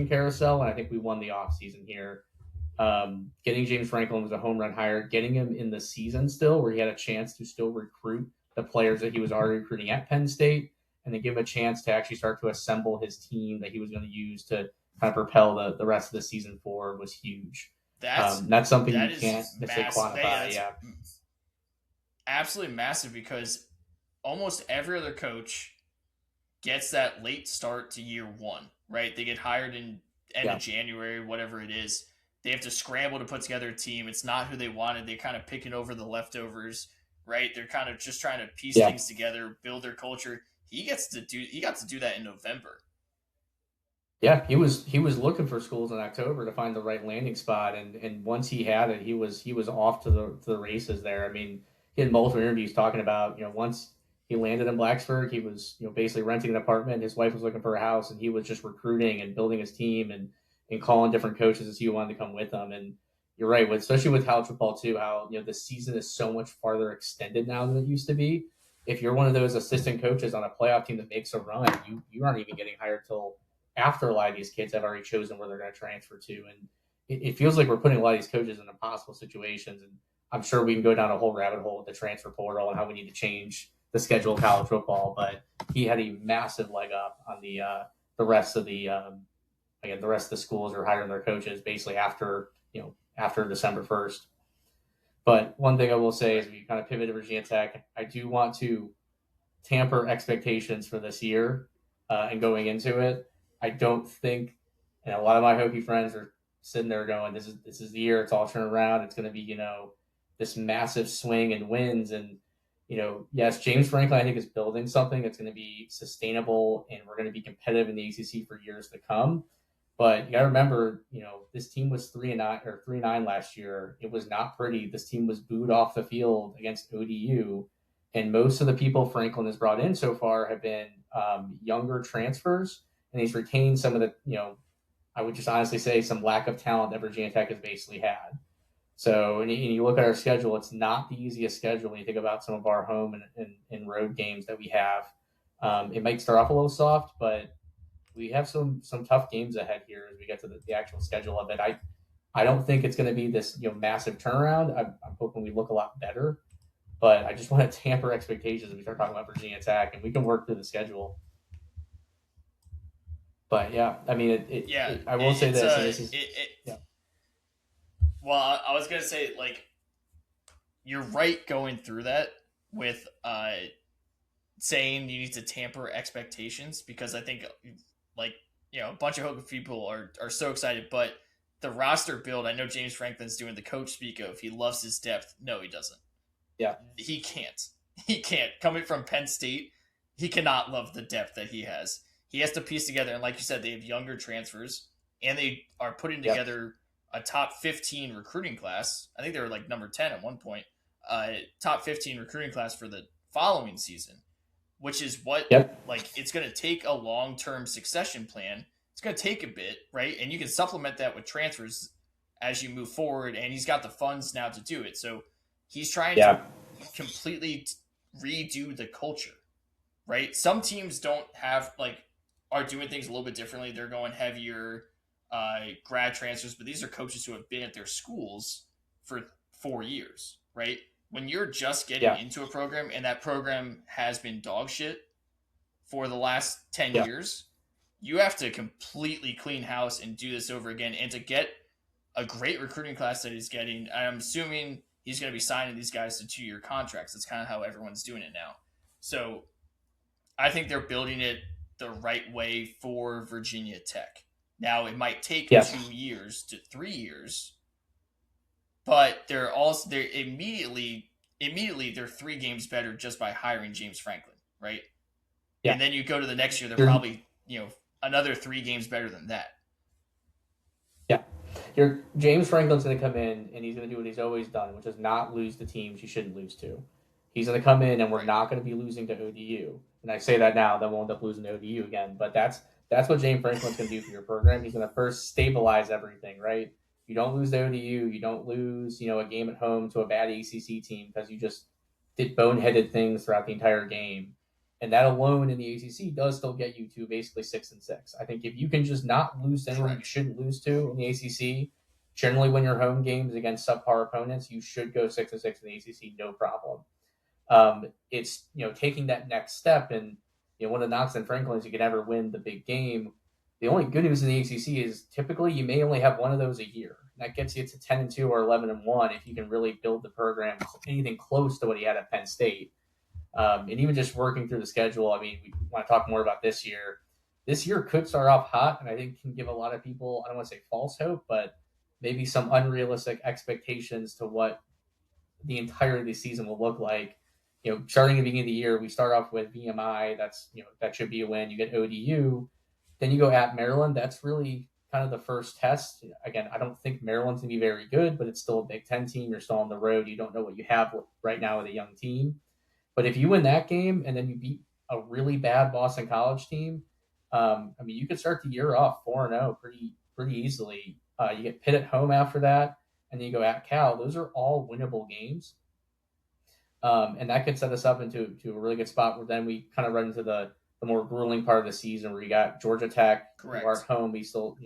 carousel, and I think we won the offseason here. Getting James Franklin was a home run hire. Getting him in the season still, where he had a chance to still recruit the players that he was already recruiting at Penn State, and then give him a chance to actually start to assemble his team that he was going to use to kind of propel the rest of the season forward was huge. That's something you can't necessarily quantify. Yeah,
absolutely massive, because almost every other coach gets that late start to year one, right? They get hired in end of January, whatever it is. They have to scramble to put together a team. It's not who they wanted. They're kind of picking over the leftovers, right? They're kind of just trying to piece things together, build their culture. He got to do that in November.
Yeah, he was looking for schools in October to find the right landing spot, and once he had it, he was off to the races there. I mean, he had multiple interviews talking about, once he landed in Blacksburg, he was, basically renting an apartment. His wife was looking for a house, and he was just recruiting and building his team and calling different coaches to see who wanted to come with him. And you're right, especially with college football too, how the season is so much farther extended now than it used to be. If you're one of those assistant coaches on a playoff team that makes a run, you aren't even getting hired till after a lot of these kids have already chosen where they're going to transfer to. And it feels like we're putting a lot of these coaches in impossible situations. And I'm sure we can go down a whole rabbit hole with the transfer portal and how we need to change the schedule of college football. But he had a massive leg up on the rest of the the rest of the schools are hiring their coaches basically after December 1st. But one thing I will say is, we kind of pivot to Virginia Tech, I do want to tamper expectations for this year and going into it. I don't think, and a lot of my Hokie friends are sitting there going, this is the year it's all turned around. It's going to be, this massive swing in wins. And, yes, James Franklin, I think, is building something that's going to be sustainable, and we're going to be competitive in the ACC for years to come. But you got to remember, this team was 3-9 last year. It was not pretty. This team was booed off the field against ODU. And most of the people Franklin has brought in so far have been younger transfers. And he's retained some of the, I would just honestly say, some lack of talent that Virginia Tech has basically had. So, and you look at our schedule, it's not the easiest schedule when you think about some of our home and road games that we have. It might start off a little soft, but we have some tough games ahead here as we get to the actual schedule of it. I don't think it's going to be this massive turnaround. I'm hoping we look a lot better, but I just want to tamper expectations as we start talking about Virginia Tech, and we can work through the schedule. But yeah, I mean, I will say this.
Well, I was gonna say, you're right going through that with saying you need to tamper expectations, because I think a bunch of Hokie people are so excited, but the roster build, I know James Franklin's doing the coach speak of. He loves his depth. No, he doesn't.
Yeah,
he can't. Coming from Penn State, he cannot love the depth that he has. He has to piece together, and like you said, they have younger transfers, and they are putting together a top 15 recruiting class. I think they were number 10 at one point. Top 15 recruiting class for the following season, which is what it's going to take a long-term succession plan. It's going to take a bit, right? And you can supplement that with transfers as you move forward, and he's got the funds now to do it. So he's trying to completely redo the culture, right? Some teams don't have are doing things a little bit differently. They're going heavier grad transfers, but these are coaches who have been at their schools for 4 years, right? When you're just getting into a program and that program has been dog shit for the last 10 years, you have to completely clean house and do this over again. And to get a great recruiting class that he's getting, I'm assuming he's going to be signing these guys to 2-year contracts. That's kind of how everyone's doing it now. So I think they're building it the right way for Virginia Tech. Now it might take
Yes.
2 years to 3 years, but they're immediately they're 3 games better just by hiring James Franklin, right?
Yeah.
And then you go to the next year, they're probably another 3 games better than that.
Yeah. James Franklin's going to come in and he's going to do what he's always done, which is not lose the teams you shouldn't lose to. He's going to come in and we're not going to be losing to ODU. And I say that now, then we'll end up losing to ODU again. But that's what James Franklin's going to do for your program. He's going to first stabilize everything, right? You don't lose to ODU. You don't lose, a game at home to a bad ACC team because you just did boneheaded things throughout the entire game. And that alone in the ACC does still get you to basically 6-6. I think if you can just not lose to anyone you shouldn't lose to in the ACC, generally when your home games against subpar opponents, you should go 6-6 in the ACC, no problem. It's taking that next step, and one of the knocks on Franklin is you can never win the big game. The only good news in the ACC is typically you may only have one of those a year. That gets you to 10-2 or 11-1 if you can really build the program anything close to what he had at Penn State. And even just working through the schedule, I mean, we want to talk more about this year. This year could start off hot, and I think can give a lot of people, I don't want to say false hope, but maybe some unrealistic expectations to what the entirety of the season will look like. Starting at the beginning of the year, we start off with VMI. That's, that should be a win. You get ODU. Then you go at Maryland. That's really kind of the first test. Again, I don't think Maryland's going to be very good, but it's still a Big Ten team. You're still on the road. You don't know what you have right now with a young team. But if you win that game and then you beat a really bad Boston College team, you could start the year off 4-0 pretty easily. You get Pitt at home after that, and then you go at Cal. Those are all winnable games. And that could set us up into a really good spot where then we kind of run into the more grueling part of the season where you got Georgia Tech, who are at home. We still,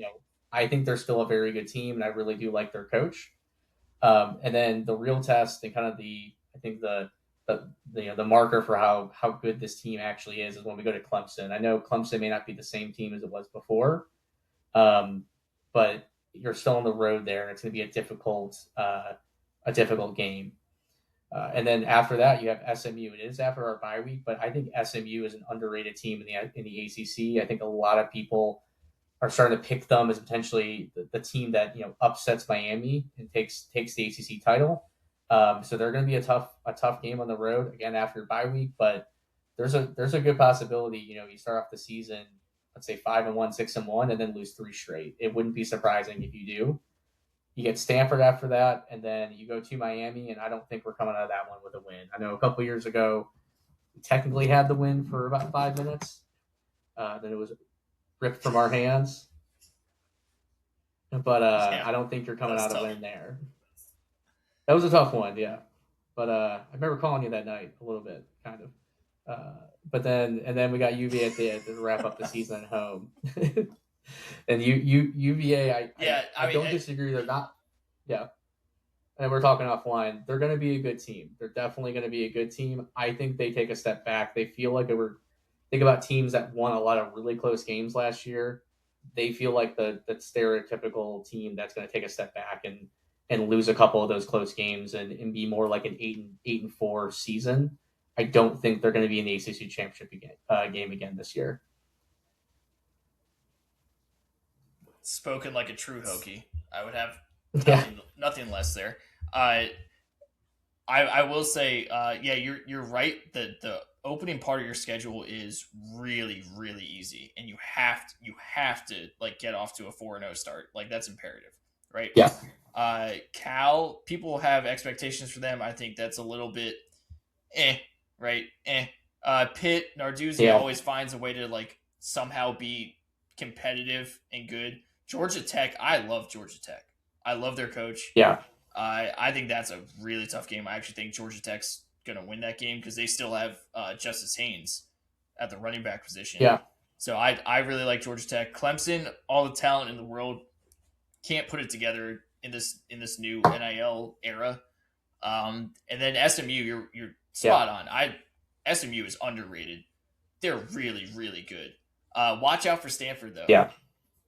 I think they're still a very good team, and I really do like their coach. And then the real test and kind of the marker for how good this team actually is when we go to Clemson. I know Clemson may not be the same team as it was before, but you're still on the road there, and it's going to be a difficult game. And then after that, you have SMU. It is after our bye week, but I think SMU is an underrated team in the ACC. I think a lot of people are starting to pick them as potentially the team that upsets Miami and takes the ACC title. So they're going to be a tough game on the road again after bye week, but there's a good possibility. You start off the season, let's say 5-1, 6-1, and then lose 3 straight. It wouldn't be surprising if you do. You get Stanford after that, and then you go to Miami, and I don't think we're coming out of that one with a win. I know a couple years ago, we technically had the win for about 5 minutes. Then it was ripped from our hands. But I don't think you're coming out of a win there. That was a tough one, yeah. But I remember calling you that night a little bit, kind of. But then we got UVA at the end to wrap up the season at home. And UVA, I don't disagree. They're not, yeah. And we're talking offline. They're going to be a good team. They're definitely going to be a good team. I think they take a step back. They feel like think about teams that won a lot of really close games last year. They feel like the stereotypical team that's going to take a step back and lose a couple of those close games and be more like an 8-4 season. I don't think they're going to be in the ACC championship game again this year.
Spoken like a true Hokie. I would have nothing less there. I will say, you're right that the opening part of your schedule is really, really easy, and you have to like get off to a 4-0 start. Like that's imperative, right?
Yeah.
Cal, people have expectations for them. I think that's a little bit, right? Pitt, Narduzzi always finds a way to like somehow be competitive and good. Georgia Tech, I love Georgia Tech. I love their coach.
Yeah.
I think that's a really tough game. I actually think Georgia Tech's going to win that game because they still have Justice Haynes at the running back position.
Yeah.
So I really like Georgia Tech. Clemson, all the talent in the world, can't put it together in this new NIL era. And then SMU, you're spot on. SMU is underrated. They're really, really good. Watch out for Stanford, though.
Yeah.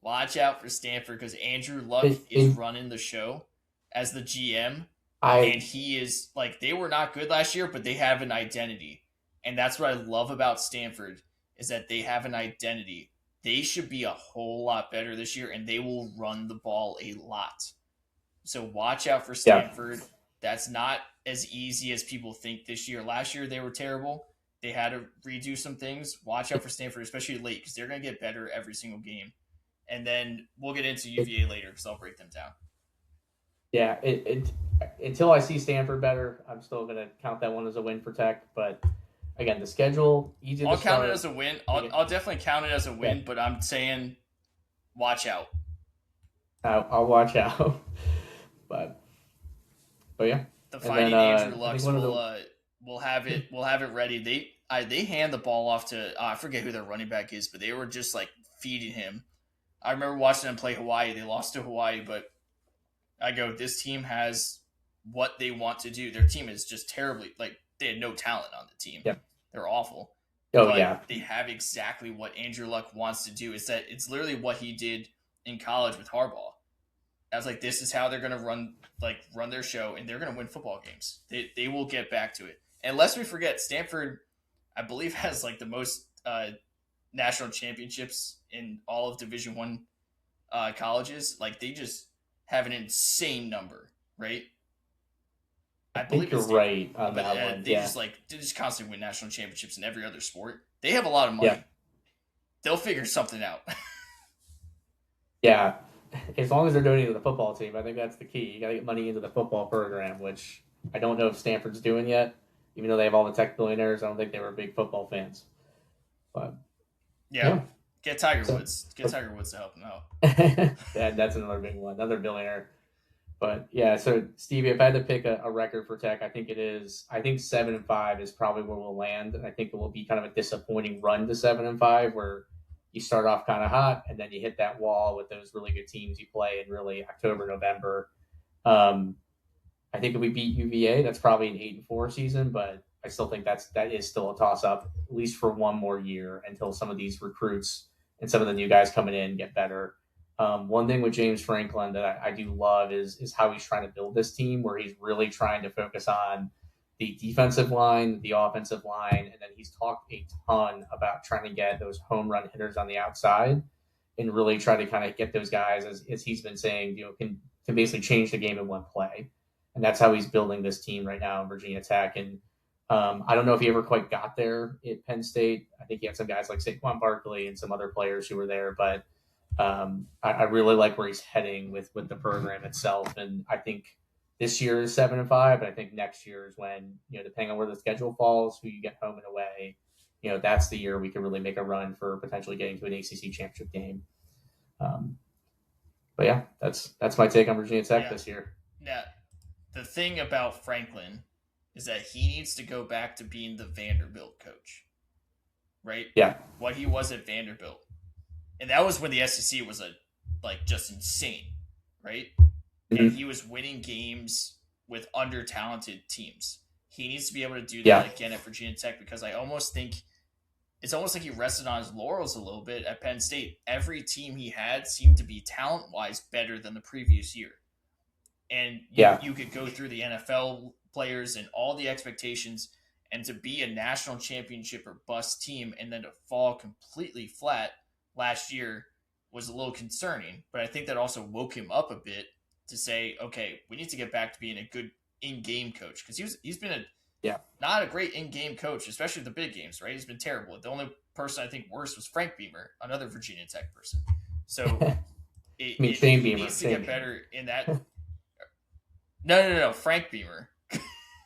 Watch out for Stanford because Andrew Luck is running the show as the GM. And he is like, they were not good last year, but they have an identity. And that's what I love about Stanford is that they have an identity. they should be a whole lot better this year, and they will run the ball a lot. So watch out for Stanford. Yeah. That's not as easy as people think this year. Last year, they were terrible. They had to redo some things. Watch out for Stanford, especially late, because they're going to get better every single game. And then we'll get into UVA later because I'll break them down.
Yeah, until I see Stanford better, I'm still going to count that one as a win for Tech. But again, the schedule, easy
I'll
to start.
count it as a win. I'll definitely count it as a win, but I'm saying watch out.
I'll watch out. but yeah.
The Fighting Andrew Luck will have it. We'll have it ready. They hand the ball off to I forget who their running back is, but they were just like feeding him. I remember watching them play Hawaii. They lost to Hawaii, but I go, this team has what they want to do. Their team is just terribly, like, they had no talent on the team.
Yep.
They're awful.
Oh,
but
yeah.
They have exactly what Andrew Luck wants to do. It's literally what he did in college with Harbaugh. I was like, this is how they're going to run their show, and they're going to win football games. They will get back to it. And lest we forget, Stanford, I believe, has like the most national championships in all of Division I colleges. Like, they just have an insane number, right?
I think you're right on that one.
They just constantly win national championships in every other sport. They have a lot of money. Yeah. They'll figure something out.
Yeah. As long as they're doing it with the football team, I think that's the key. You got to get money into the football program, which I don't know if Stanford's doing yet. Even though they have all the tech billionaires, I don't think they were big football fans. But
yeah. Get Tiger Woods. Get Tiger Woods to help them out.
That's another big one, another billionaire. But yeah, so Stevie, if I had to pick a record for Tech, I think 7-5 is probably where we'll land, and I think it will be kind of a disappointing run to 7-5, where you start off kind of hot and then you hit that wall with those really good teams you play in really October, November. I think if we beat UVA, that's probably an 8-4 season, but I still think that is still a toss up, at least for one more year until some of these recruits and some of the new guys coming in get better. One thing with James Franklin that I do love is how he's trying to build this team, where he's really trying to focus on the defensive line, the offensive line, and then he's talked a ton about trying to get those home run hitters on the outside and really try to kind of get those guys, as he's been saying, can basically change the game in one play. And that's how he's building this team right now in Virginia Tech. And I don't know if he ever quite got there at Penn State. I think he had some guys like Saquon Barkley and some other players who were there, but I really like where he's heading with the program itself. And I think this year is 7-5, but I think next year is when, depending on where the schedule falls, who you get home and away, that's the year we can really make a run for potentially getting to an ACC championship game. But yeah, that's my take on Virginia Tech this year.
Yeah. The thing about Franklin is that he needs to go back to being the Vanderbilt coach, right?
Yeah.
What he was at Vanderbilt. And that was when the SEC was just insane, right? Mm-hmm. And he was winning games with under-talented teams. He needs to be able to do that again at Virginia Tech, because I almost think it's almost like he rested on his laurels a little bit at Penn State. Every team he had seemed to be talent-wise better than the previous year. And you could go through the NFL players and all the expectations, and to be a national championship or bust team and then to fall completely flat last year was a little concerning. But I think that also woke him up a bit to say, okay, we need to get back to being a good in-game coach, because he's been not a great in-game coach, especially the big games, right? He's been terrible. The only person I think worse was Frank Beamer, another Virginia Tech person. So
Shane Beamer
needs to get better in that. No, Frank Beamer.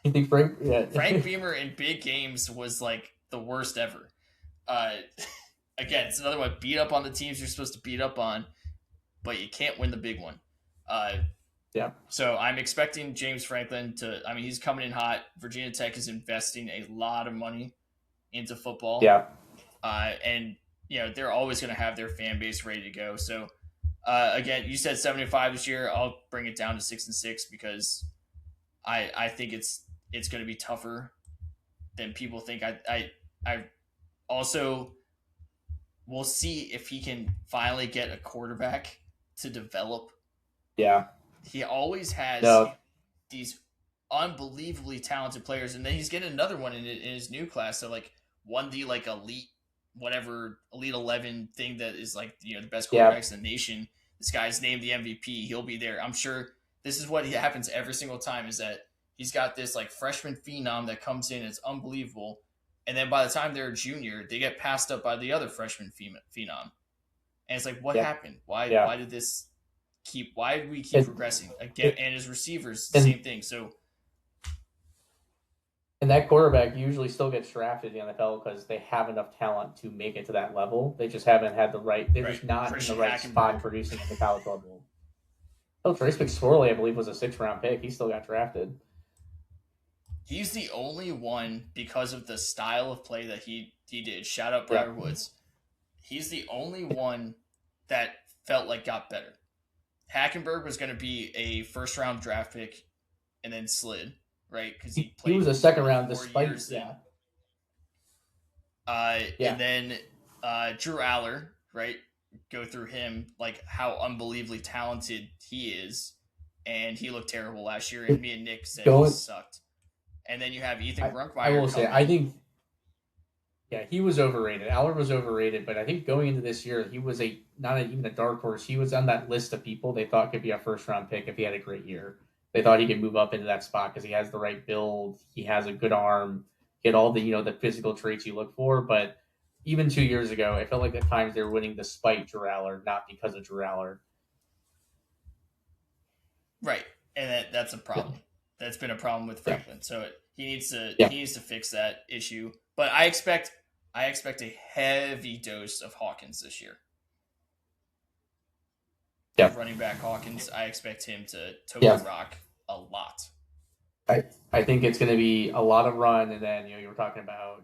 You think Frank? Yeah.
Frank Beamer in big games was like the worst ever. Again, it's another one. Beat up on the teams you're supposed to beat up on, but you can't win the big one. So I'm expecting James Franklin he's coming in hot. Virginia Tech is investing a lot of money into football.
Yeah.
And they're always going to have their fan base ready to go. So again, you said 75 this year. I'll bring it down to 6-6 because I think it's going to be tougher than people think. I also we'll see if he can finally get a quarterback to develop.
Yeah.
He always has these unbelievably talented players, and then he's getting another one in his new class. So won the elite whatever Elite 11 thing that is like, the best quarterbacks in the nation. This guy's named the MVP. He'll be there. I'm sure this is what happens every single time, is that he's got this like freshman phenom that comes in. It's unbelievable. And then by the time they're a junior, they get passed up by the other freshman phenom. And it's like, what happened? Why did this why did we keep progressing? Again, and his receivers, the same thing. So,
and that quarterback usually still gets drafted in the NFL because they have enough talent to make it to that level. They just haven't had the right. They're just not in the right spot producing at the college level. Oh, Trace McSorley, I believe, was a 6th-round pick. He still got drafted.
He's the only one, because of the style of play that he did. Shout out Briar Woods. He's the only one that felt like got better. Hackenberg was going to be a 1st-round draft pick and then slid. Right, because he
was a 2nd-round despite
and then Drew Aller, right? Go through him, like how unbelievably talented he is, and he looked terrible last year. And me and Nick said he sucked. And then you have Ethan Brunkmeyer.
I will say, I think, he was overrated. Aller was overrated, but I think going into this year, he was not even a dark horse. He was on that list of people they thought could be a 1st-round pick if he had a great year. They thought he could move up into that spot because he has the right build. He has a good arm. He had all the, the physical traits you look for. But even 2 years ago, I felt like at times they were winning despite Drew Aller, not because of Drew Aller.
Right. And that's a problem. Yeah. That's been a problem with Franklin. Yeah. So he needs to fix that issue. But I expect a heavy dose of Hawkins this year.
Yeah.
Running back Hawkins, I expect him to totally rock a lot.
I think it's going to be a lot of run, and then you were talking about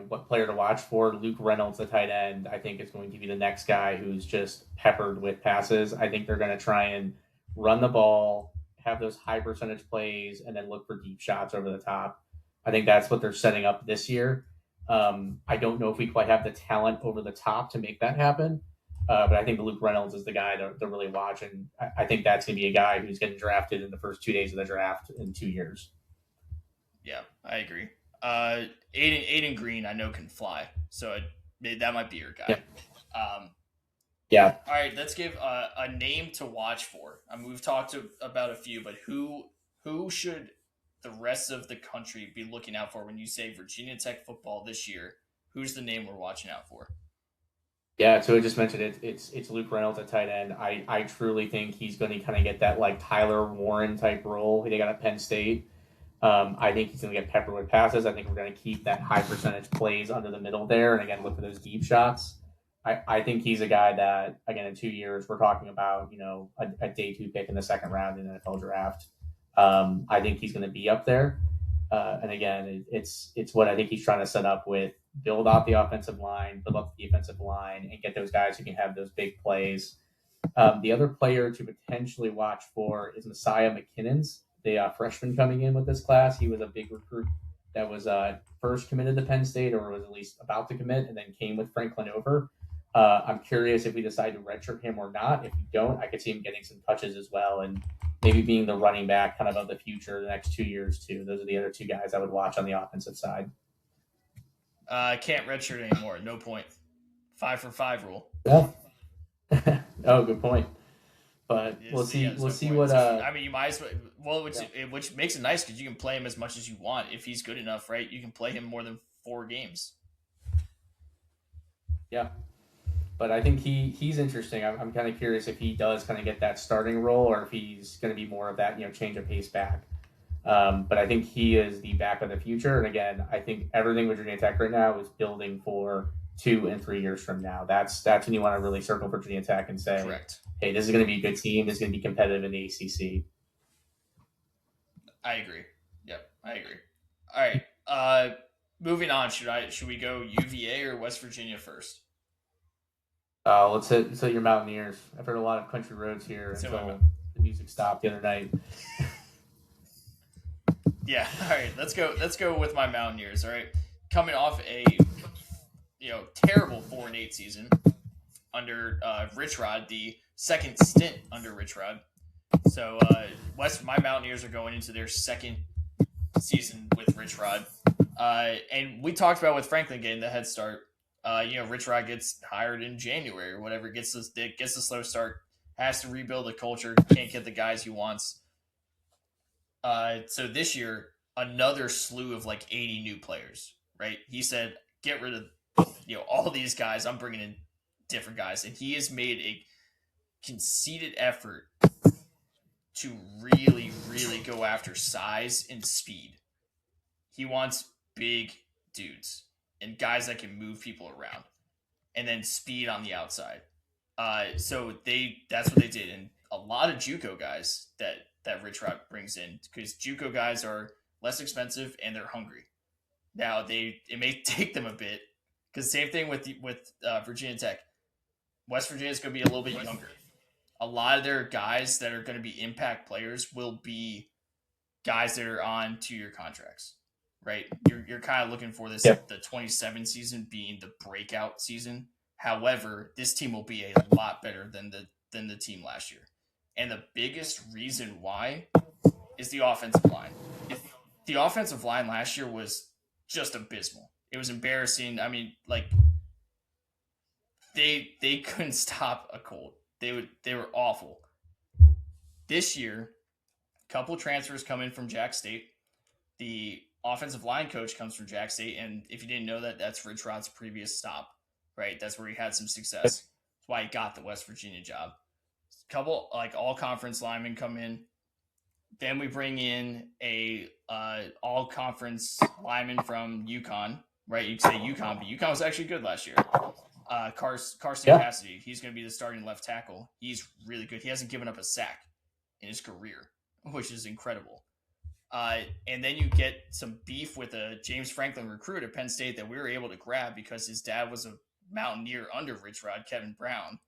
what player to watch for. Luke Reynolds, the tight end, I think is going to be the next guy who's just peppered with passes. I think they're going to try and run the ball, have those high percentage plays, and then look for deep shots over the top. I think that's what they're setting up this year. I don't know if we quite have the talent over the top to make that happen. But I think Luke Reynolds is the guy to really watch, and I think that's going to be a guy who's getting drafted in the first 2 days of the draft in 2 years.
Yeah, I agree. Aiden Green, I know, can fly, so that might be your guy.
Yeah.
All right, let's give a name to watch for. I mean, we've talked about a few, but who should the rest of the country be looking out for when you say Virginia Tech football this year? Who's the name we're watching out for?
Yeah, so I just mentioned it. It's Luke Reynolds at tight end. I truly think he's going to kind of get that like Tyler Warren type role they got at Penn State. I think he's going to get peppered with passes. I think we're going to keep that high percentage plays under the middle there, and again look for those deep shots. I think he's a guy that, again, in 2 years we're talking about a day 2 pick in the 2nd round in the NFL draft. I think he's going to be up there. And again, it's what I think he's trying to set up with build out the offensive line, build up the defensive line, and get those guys who can have those big plays. The other player to potentially watch for is Messiah McKinnon's, the freshman coming in with this class. He was a big recruit that was first committed to Penn State, or was at least about to commit, and then came with Franklin over. I'm curious if we decide to redshirt him or not. If we don't, I could see him getting some touches as well, and maybe being the running back kind of the future the next 2 years too. Those are the other 2 guys I would watch on the offensive side.
Can't redshirt anymore. No point. 5 for 5 rule.
Yeah. Oh, good point. But we'll see. We'll see what.
I mean, you might as well. Which makes it nice because you can play him as much as you want if he's good enough, right? You can play him more than 4 games.
Yeah. But I think he's interesting. I'm kind of curious if he does kind of get that starting role, or if he's going to be more of that change of pace back. But I think he is the back of the future. And again, I think everything with Virginia Tech right now is building for 2 and 3 years from now. That's when you want to really circle Virginia Tech and say,
correct,
hey, this is going to be a good team. This is going to be competitive in the ACC.
I agree. Yep, I agree. All right. Moving on. Should we go UVA or West Virginia first?
Let's hit your Mountaineers. I've heard a lot of country roads here until the music stopped the other night.
Yeah. All right. Let's go with my Mountaineers. All right. Coming off a terrible 4-8 season under Rich Rod, the second stint under Rich Rod. So my Mountaineers are going into their second season with Rich Rod, and we talked about with Franklin getting the head start. Rich Rod gets hired in January or whatever, gets a slow start, has to rebuild the culture, can't get the guys he wants. So this year, another slew of like 80 new players, right? He said, get rid of all these guys. I'm bringing in different guys, and he has made a conceited effort to really, really go after size and speed. He wants big dudes and guys that can move people around, and then speed on the outside. So that's what they did, and a lot of JUCO guys that Rich Rod brings in, because JUCO guys are less expensive and they're hungry. Now it may take them a bit, because same thing with Virginia Tech. West Virginia is going to be a little bit younger. A lot of their guys that are going to be impact players will be guys that are on 2-year contracts, right? You're kind of looking for this, the 27 season being the breakout season. However, this team will be a lot better than the team last year. And the biggest reason why is the offensive line. The offensive line last year was just abysmal. It was embarrassing. I mean, like, they couldn't stop a cold. They were awful. This year, a couple transfers come in from Jack State. The offensive line coach comes from Jack State, and if you didn't know that, that's Rich Rod's previous stop, right? That's where he had some success. That's why he got the West Virginia job. A couple like all conference linemen come in. Then we bring in a all conference lineman from UConn, right? You can say UConn, but UConn was actually good last year. Carson Cassidy, he's going to be the starting left tackle. He's really good. He hasn't given up a sack in his career, which is incredible. And then you get some beef with a James Franklin recruit at Penn State that we were able to grab because his dad was a Mountaineer under Rich Rod, Kevin Brown,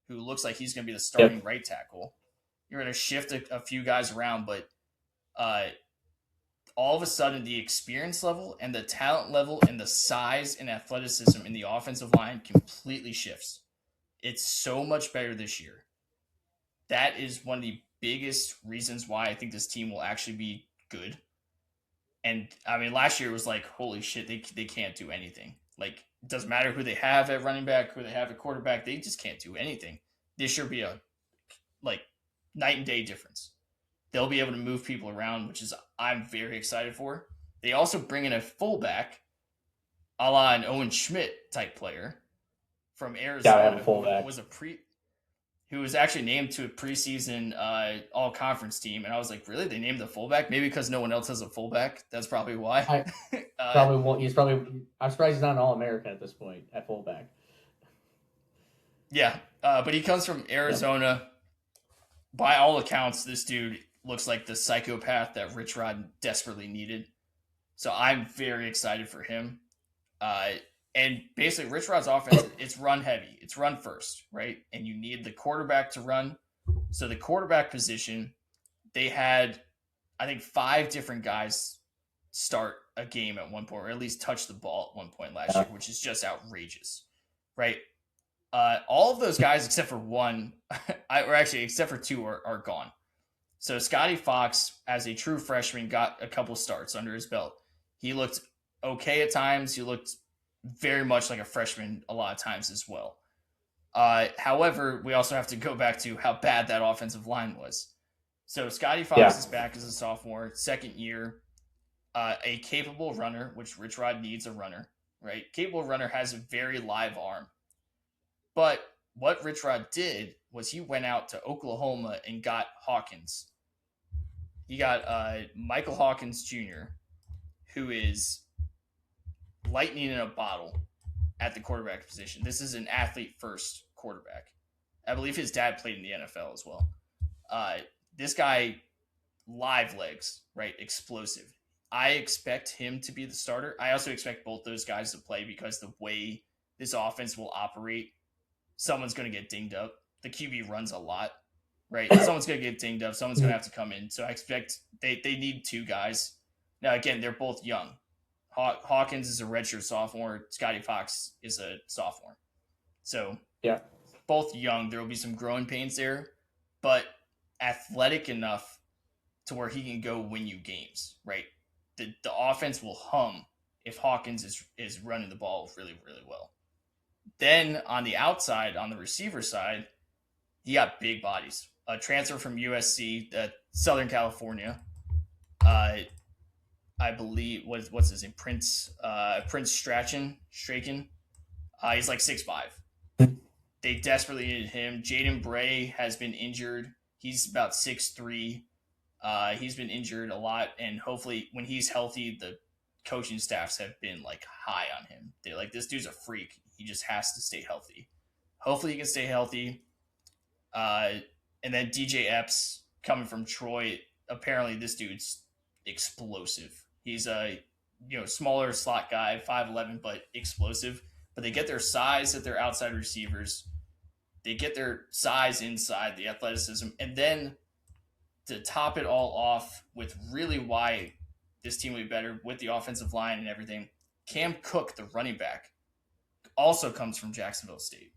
who looks like he's going to be the starting right tackle. You're going to shift a few guys around, but all of a sudden the experience level and the talent level and the size and athleticism in the offensive line completely shifts. It's so much better this year. That is one of the biggest reasons why I think this team will actually be good. And I mean, last year was like, holy shit, they can't do anything. Like, it doesn't matter who they have at running back, who they have at quarterback, they just can't do anything. This year be a like night and day difference. They'll be able to move people around, which is I'm very excited for. They also bring in a fullback, a la an Owen Schmidt type player from Arizona, who was actually named to a preseason all conference team, and I was like, really? They named the fullback? Maybe because no one else has a fullback. That's probably why.
Probably won't. I'm surprised he's not an All-American at this point at fullback.
Yeah, but he comes from Arizona. Yeah. By all accounts, this dude looks like the psychopath that Rich Rod desperately needed. So I'm very excited for him. And basically, Rich Rod's offense, it's run heavy. It's run first, right? And you need the quarterback to run. So the quarterback position, they had, I think, 5 different guys start a game at one point, or at least touch the ball at one point last year, which is just outrageous, right? All of those guys, except for one, except for 2 are gone. So Scotty Fox, as a true freshman, got a couple starts under his belt. He looked okay at times. He looked very much like a freshman a lot of times as well. However, we also have to go back to how bad that offensive line was. So Scotty Fox is back as a sophomore, second year, a capable runner, which Rich Rod needs a runner, right? Capable runner has a very live arm. But what Rich Rod did was he went out to Oklahoma and got Hawkins. He got Michael Hawkins Jr., who is lightning in a bottle at the quarterback position. This is an athlete-first quarterback. I believe his dad played in the NFL as well. This guy, live legs, right? Explosive. I expect him to be the starter. I also expect both those guys to play because the way this offense will operate, someone's going to get dinged up. The QB runs a lot, right? Someone's going to get dinged up. Someone's going to have to come in. So I expect they need 2 guys. Now, again, they're both young. Hawkins is a redshirt sophomore. Scotty Fox is a sophomore. So both young. There will be some growing pains there, but athletic enough to where he can go win you games, right? The offense will hum if Hawkins is running the ball really, really well. Then on the outside, on the receiver side, he got big bodies. A transfer from USC, Southern California. I believe what's his name? Prince Straken. He's like 6'5". They desperately needed him. Jaden Bray has been injured. He's about 6'3". He's been injured a lot, and hopefully when he's healthy, the coaching staffs have been like high on him. They're like, this dude's a freak. He just has to stay healthy. Hopefully he can stay healthy. And then DJ Epps coming from Troy. Apparently this dude's explosive. He's a smaller slot guy, 5'11", but explosive. But they get their size at their outside receivers. They get their size inside, the athleticism, and then to top it all off with really why this team will be better with the offensive line and everything, Cam Cook, the running back, also comes from Jacksonville State.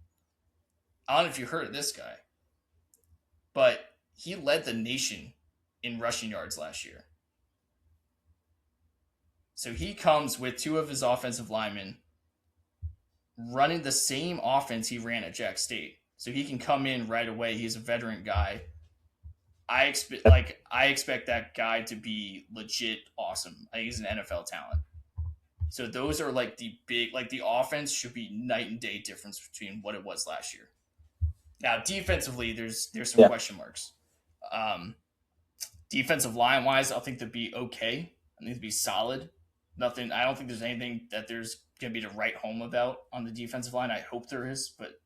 I don't know if you heard of this guy, but he led the nation in rushing yards last year. So he comes with two of his offensive linemen running the same offense he ran at Jack State. So he can come in right away. He's a veteran guy. I expect that guy to be legit awesome. I think he's an NFL talent. So those are like the big, like the offense should be night and day difference between what it was last year. Now defensively, there's some question marks. Defensive line wise, I think they'd be okay. I think they'd be solid. Nothing. I don't think there's anything that there's going to be to write home about on the defensive line. I hope there is, but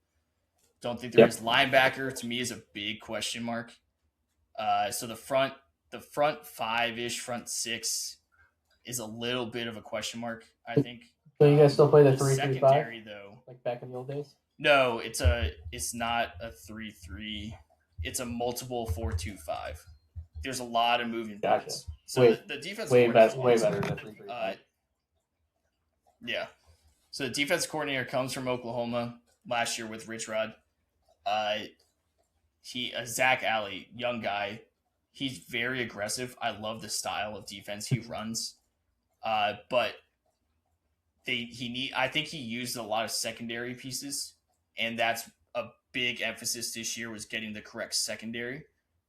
don't think there is. Linebacker to me is a big question mark. So the front five-ish, front six is a little bit of a question mark, I think.
So you guys still play the 3-3-5?
Secondary though,
like back in the old days?
No, it's not a 3-3. It's a multiple 4-2-5. There's a lot of moving parts. So the defense
way better than 3-3-5.
Yeah. So the defense coordinator comes from Oklahoma last year with Rich Rod. Zach Alley, young guy. He's very aggressive. I love the style of defense he runs. But I think he used a lot of secondary pieces, and that's a big emphasis this year was getting the correct secondary.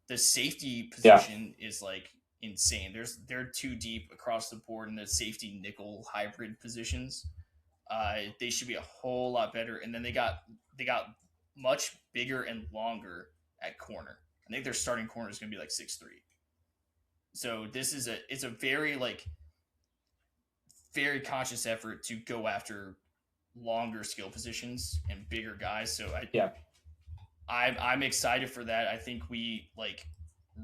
The safety position is like insane. They're too deep across the board in the safety nickel hybrid positions. They should be a whole lot better. And then they got much bigger and longer at corner. I think their starting corner is going to be like 6'3". So it's a very very conscious effort to go after longer skill positions and bigger guys. So I'm excited for that. I think we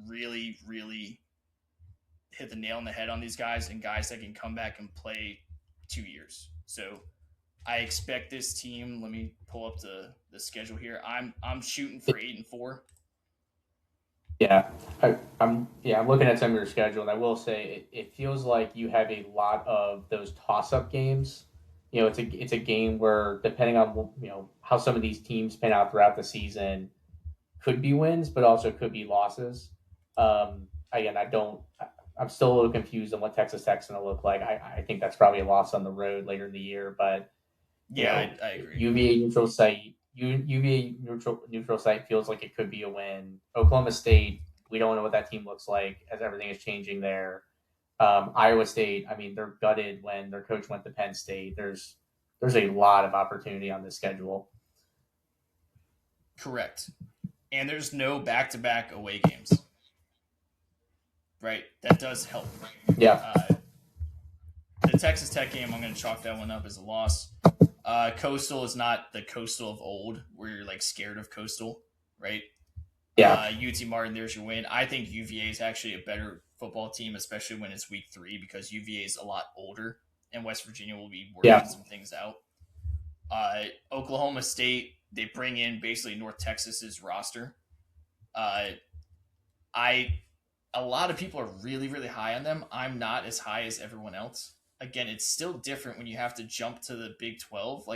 really, really hit the nail on the head on these guys and guys that can come back and play 2 years. So I expect this team. Let me pull up the schedule here. I'm shooting for 8-4.
Yeah, I'm looking at some of your schedule, and I will say it feels like you have a lot of those toss-up games. It's a game where, depending on how some of these teams pan out throughout the season, could be wins, but also could be losses. Again, I'm still a little confused on what Texas Tech's going to look like. I think that's probably a loss on the road later in the year, but
I agree.
UVA neutral site. UVA neutral site feels like it could be a win. Oklahoma State, we don't know what that team looks like as everything is changing there. Iowa State, I mean, they're gutted when their coach went to Penn State. There's a lot of opportunity on this schedule.
Correct. And there's no back-to-back away games. Right? That does help.
Yeah.
The Texas Tech game, I'm going to chalk that one up as a loss. Coastal is not the Coastal of old where you're scared of Coastal, right?
Yeah.
UT Martin, there's your win. I think UVA is actually a better football team, especially when it's week 3, because UVA is a lot older and West Virginia will be working some things out. Oklahoma State, they bring in basically North Texas's roster. A lot of people are really, really high on them. I'm not as high as everyone else. Again, it's still different when you have to jump to the Big 12.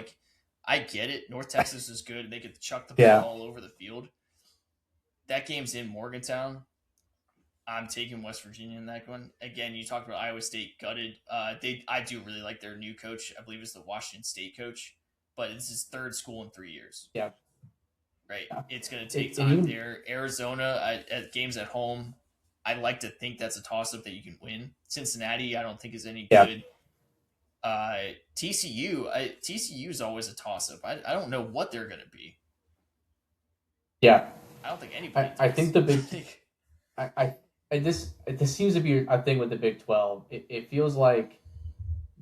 I get it. North Texas is good. They could chuck the ball all over the field. That game's in Morgantown. I'm taking West Virginia in that one. Again, you talked about Iowa State gutted. I do really like their new coach. I believe it's the Washington State coach. but it's his third school in 3 years.
Yeah.
Right.
Yeah.
It's going to take time there. Arizona, at games at home, I like to think that's a toss-up that you can win. Cincinnati, I don't think is any good. TCU is always a toss-up. I don't know what they're going to be.
Yeah.
I don't think anybody does.
I think the big this seems to be a thing with the Big 12. It feels like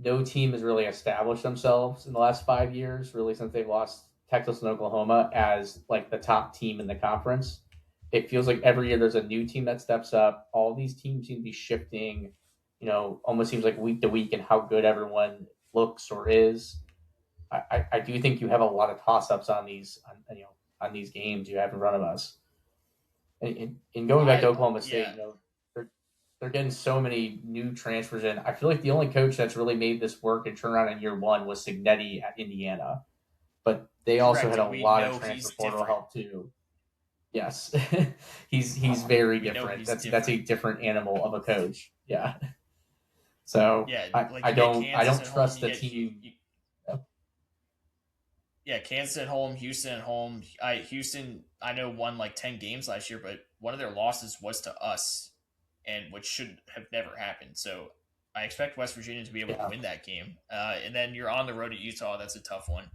no team has really established themselves in the last 5 years, really since they've lost Texas and Oklahoma as like the top team in the conference. It feels like every year there's a new team that steps up. All these teams seem to be shifting, almost seems like week to week and how good everyone looks or is. I do think you have a lot of toss-ups on these games you have in front of us. And going back to Oklahoma State, they're getting so many new transfers in. I feel like the only coach that's really made this work and turn around in year one was Signetti at Indiana. But they also had a lot of transfer portal help too. Yes, he's very different. That's a different animal of a coach. Yeah. So I don't trust the team.
Kansas at home, Houston at home. Houston, I know, won like 10 games last year, but one of their losses was to us, and which should have never happened. So I expect West Virginia to be able to win that game. And then you're on the road at Utah. That's a tough one.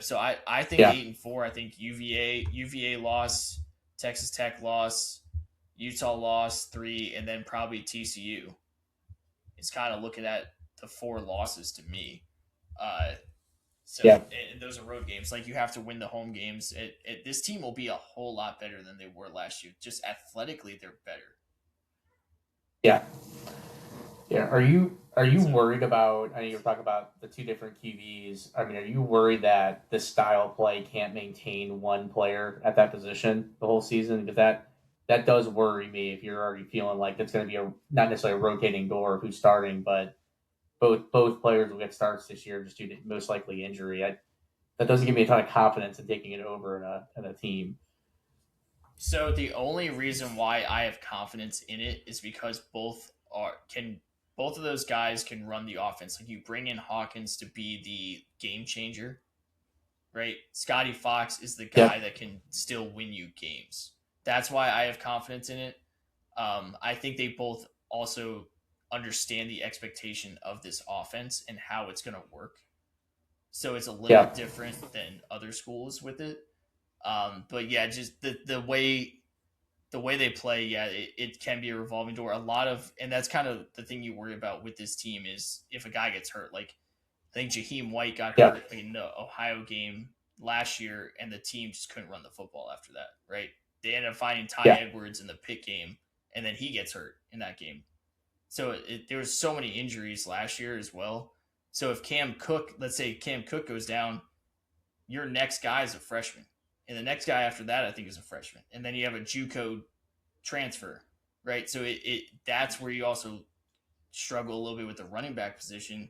So I think 8-4. I think UVA loss, Texas Tech loss, Utah loss 3, and then probably TCU. It's kind of looking at the 4 losses to me. And those are road games. Like, you have to win the home games. This team will be a whole lot better than they were last year. Just athletically, they're better.
Yeah. Yeah. Are you worried about? I know you were talking about the 2 different QBs. I mean, are you worried that this style of play can't maintain one player at that position the whole season? Because that does worry me. If you're already feeling like it's going to be not necessarily a rotating door of who's starting, but both players will get starts this year just due to most likely injury. That doesn't give me a ton of confidence in taking it over in a team.
So the only reason why I have confidence in it is because both of those guys can run the offense. Like, you bring in Hawkins to be the game changer, right? Scotty Fox is the guy that can still win you games. That's why I have confidence in it. I think they both also understand the expectation of this offense and how it's going to work. So it's a little different than other schools with it. But yeah, just the way they play, it can be a revolving door. And that's kind of the thing you worry about with this team is if a guy gets hurt. Like, I think Jaheim White got hurt in the Ohio game last year, and the team just couldn't run the football after that, right? They ended up finding Ty Edwards in the Pitt game, and then he gets hurt in that game. So there was so many injuries last year as well. So if let's say Cam Cook goes down, your next guy is a freshman. And the next guy after that, I think, is a freshman. And then you have a JUCO transfer, right? So that's where you also struggle a little bit with the running back position.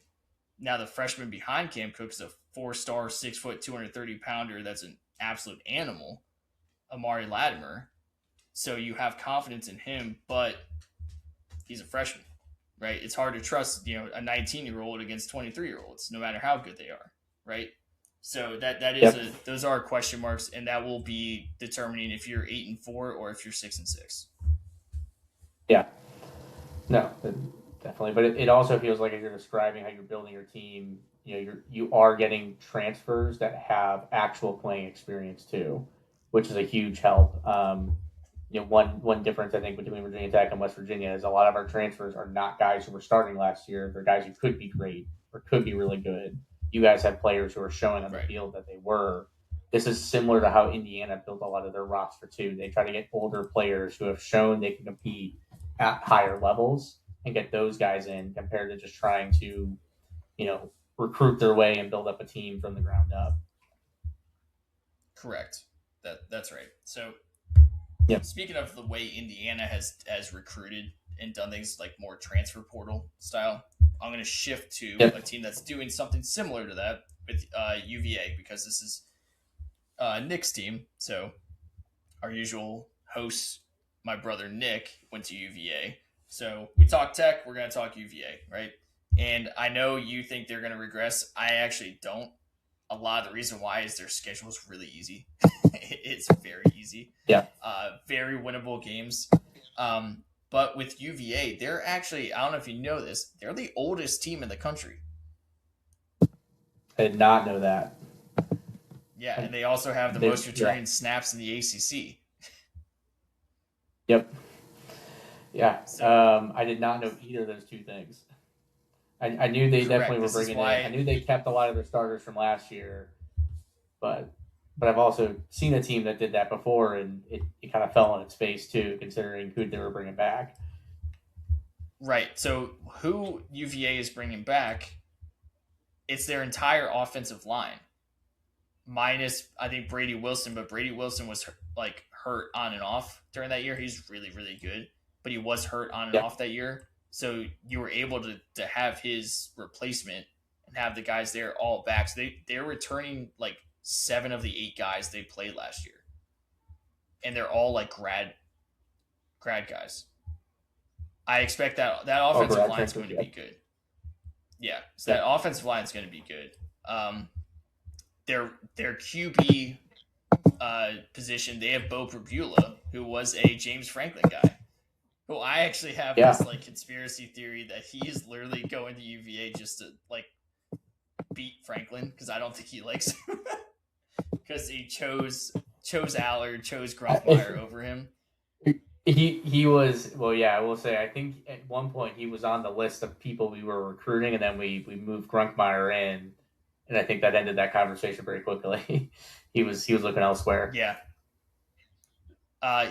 Now the freshman behind Cam Cook is a 4-star, 6 foot, 230-pounder. That's an absolute animal, Amari Latimer. So you have confidence in him, but he's a freshman, right? It's hard to trust, a 19-year-old against 23-year-olds, no matter how good they are, right? So that is those are question marks, and that will be determining if you're 8-4 or if you're 6-6.
Yeah, no, definitely. But it also feels like, as you're describing how you're building your team, you are getting transfers that have actual playing experience too, which is a huge help. One difference I think between Virginia Tech and West Virginia is a lot of our transfers are not guys who were starting last year. They're guys who could be great or could be really good. You guys have players who are showing on the field that they were. This is similar to how Indiana built a lot of their roster too. They try to get older players who have shown they can compete at higher levels and get those guys in, compared to just trying to, recruit their way and build up a team from the ground up.
Correct. That's right. So speaking of the way Indiana has recruited and done things like more transfer portal style, I'm going to shift to a team that's doing something similar to that with UVA, because this is Nick's team. So our usual host, my brother Nick, went to UVA. So we talk Tech, we're going to talk UVA, right? And I know you think they're going to regress. I actually don't. a lot of the reason why is their schedule is really easy. It's very easy.
Yeah.
Very winnable games. But with UVA, they're actually, I don't know if you know this, they're the oldest team in the country.
I did not know that.
Yeah, and they also have the most returning snaps in the ACC.
Yep. Yeah. So, I did not know either of those two things. I knew they definitely were bringing in. I knew they kept a lot of their starters from last year, but I've also seen a team that did that before, and it kind of fell on its face too, considering who they were bringing back.
Right. So who UVA is bringing back, it's their entire offensive line. Minus, I think, Brady Wilson, but Brady Wilson was like hurt on and off during that year. He's really, really good, but he was hurt on and off that year. So you were able to have his replacement and have the guys there all back. So they're returning like 7 of the 8 guys they played last year. And they're all like grad guys. I expect that offensive line is going to be good. Yeah, so that offensive line is going to be good. Their QB position, they have Bo Prabula, who was a James Franklin guy. Who I actually have this like conspiracy theory that he is literally going to UVA just to like beat Franklin, because I don't think he likes him. Because he chose Allard, chose Grunkmeyer over him.
He was, well, yeah, I will say, I think at one point he was on the list of people we were recruiting, and then we moved Grunkmeyer in, and I think that ended that conversation very quickly. he was looking elsewhere.
Yeah. I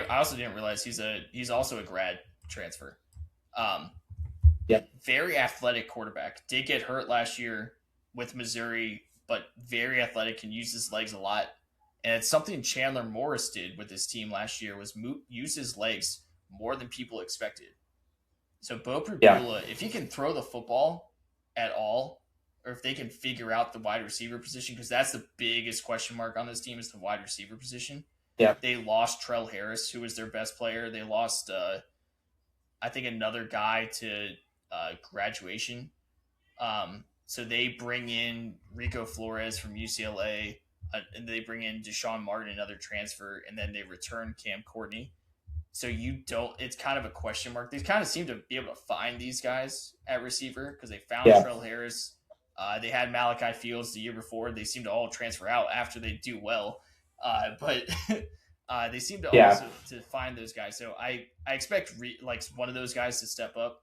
also didn't realize he's also a grad transfer. Very athletic quarterback. Did get hurt last year with Missouri, but very athletic, can use his legs a lot. And it's something Chandler Morris did with his team last year, was use his legs more than people expected. So Bo Prabula, if he can throw the football at all, or if they can figure out the wide receiver position, because that's the biggest question mark on this team, is the wide receiver position.
Yeah.
They lost Trell Harris, who was their best player. They lost, I think, another guy to graduation. So they bring in Rico Flores from UCLA, and they bring in Deshaun Martin, another transfer, and then they return Cam Courtney. So it's kind of a question mark. They kind of seem to be able to find these guys at receiver, because they found Trell Harris. They had Malachi Fields the year before. They seem to all transfer out after they do well. But they seem to also to find those guys. So I expect one of those guys to step up.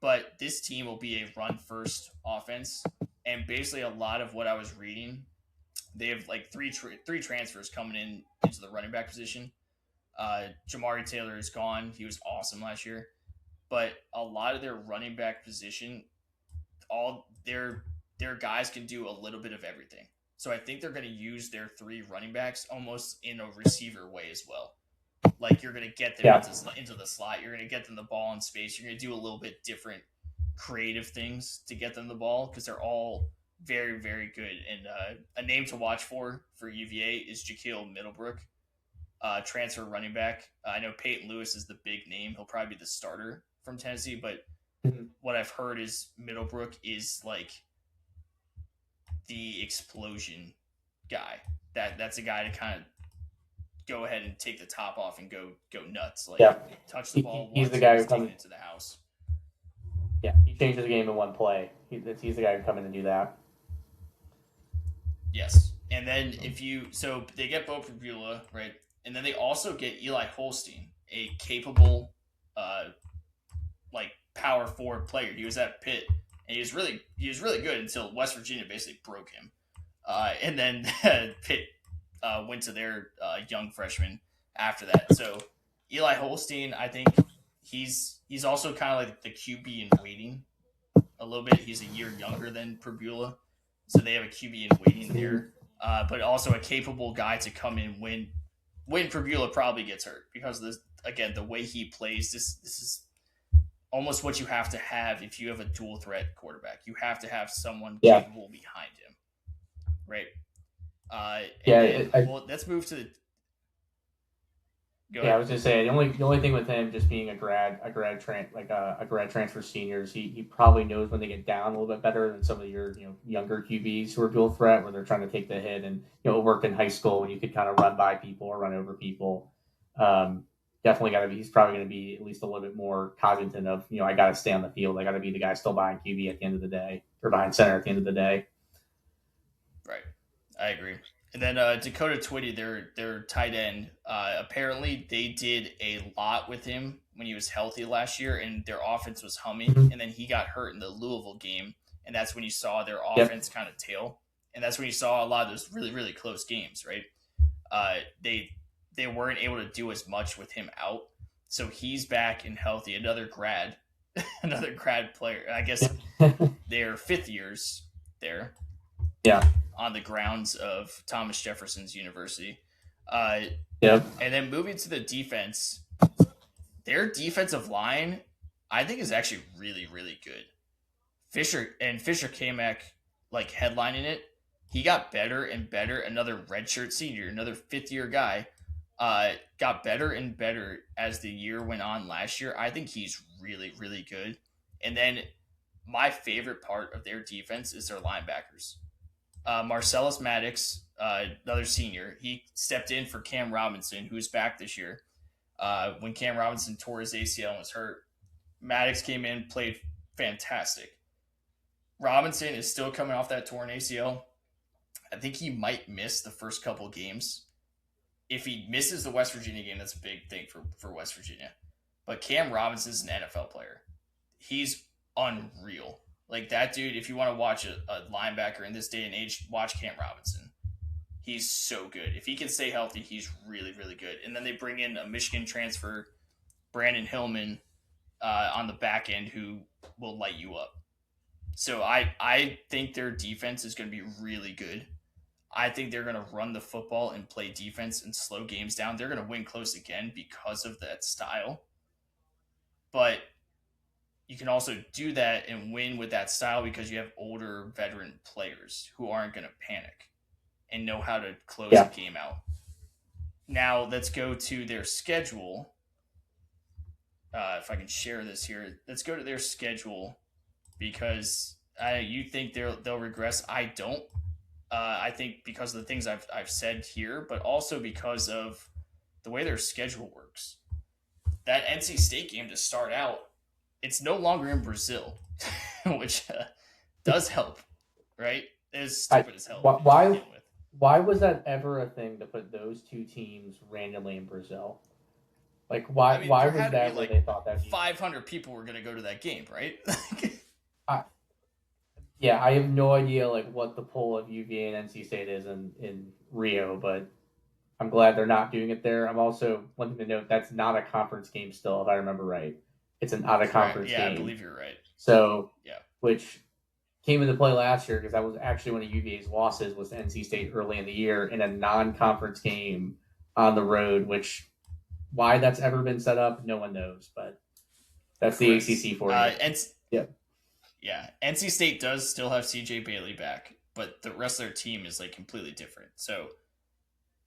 But this team will be a run-first offense. And basically a lot of what I was reading, they have like three transfers coming into the running back position. Jamari Taylor is gone. He was awesome last year. But a lot of their running back position, all their guys can do a little bit of everything. So I think they're going to use their 3 running backs almost in a receiver way as well. Like, you're going to get them into the slot. You're going to get them the ball in space. You're going to do a little bit different creative things to get them the ball, because they're all very, very good. And a name to watch for UVA is Jaquil Middlebrook, transfer running back. I know Peyton Lewis is the big name. He'll probably be the starter from Tennessee, but what I've heard is Middlebrook is like the explosion guy. That's a guy to kind of go ahead and take the top off and go nuts. Like, touch the ball.
He's the guy who comes
into the house.
Yeah, he changes the game in one play. He's the guy who come in and do that.
Yes, and then so they get Bo Prabula, right, and then they also get Eli Holstein, a capable, like power forward player. He was at Pitt, and he was really good until West Virginia basically broke him, and then Pitt went to their young freshman after that. So Eli Holstein, I think he's also kind of like the QB in waiting a little bit. He's a year younger than Prabula, so they have a QB in waiting there, but also a capable guy to come in when Prabula probably gets hurt, because the way he plays, this is almost what you have to have if you have a dual threat quarterback. You have to have someone capable behind him, right? Well, let's move to the.
I was gonna say the only thing with him just being a grad transfer seniors, he probably knows when they get down a little bit better than some of your younger QBs who are dual threat, where they're trying to take the hit, and it worked in high school when you could kind of run by people or run over people. Definitely got to be. He's probably going to be at least a little bit more cognizant of I got to stay on the field. I got to be the guy still behind QB at the end of the day, or behind center at the end of the day.
Right, I agree. And then Dakota Twitty, their tight end, apparently they did a lot with him when he was healthy last year, and their offense was humming.
Mm-hmm.
And then he got hurt in the Louisville game, and that's when you saw their offense kind of tail. And that's when you saw a lot of those really, really close games, right? They weren't able to do as much with him out. So he's back and healthy. Another grad player. I guess they're fifth years there.
Yeah.
On the grounds of Thomas Jefferson's University.
Yep.
And then moving to the defense, their defensive line, I think, is actually really, really good. Fisher Kamak, like, headlining it, he got better and better. Another redshirt senior, another fifth-year guy, got better and better as the year went on last year. I think he's really, really good. And then my favorite part of their defense is their linebackers. Marcellus Maddox, another senior, he stepped in for Cam Robinson, who's back this year. When Cam Robinson tore his ACL and was hurt, Maddox came in, played fantastic. Robinson is still coming off that torn ACL. I think he might miss the first couple games. If he misses the West Virginia game, that's a big thing for West Virginia. But Cam Robinson's an NFL player. He's unreal. Like, that dude, if you want to watch a linebacker in this day and age, watch Cam Robinson. He's so good. If he can stay healthy, he's really, really good. And then they bring in a Michigan transfer, Brandon Hillman, on the back end, who will light you up. So I think their defense is going to be really good. I think they're going to run the football and play defense and slow games down. They're going to win close again because of that style. But you can also do that and win with that style because you have older veteran players who aren't going to panic and know how to close a game out. Now let's go to their schedule. If I can share this here, let's go to their schedule because you think they'll regress. I don't. I think because of the things I've said here, but also because of the way their schedule works. That NC State game to start out, it's no longer in Brazil, which does help, right? It's stupid as hell.
Why was that ever a thing to put those two teams randomly in Brazil? Like, why was that where they thought that
500 people were going to go to that game, right?
I have no idea like what the pull of UVA and NC State is in Rio, but I'm glad they're not doing it there. I'm also wanting to note that's not a conference game still, if I remember right. It's an out-of-conference game.
Yeah, I believe you're right.
So, which came into play last year because that was actually one of UVA's losses was to NC State early in the year in a non-conference game on the road, which why that's ever been set up, no one knows. But that's the ACC for you.
Yeah, NC State does still have CJ Bailey back, but the rest of their team is like completely different. So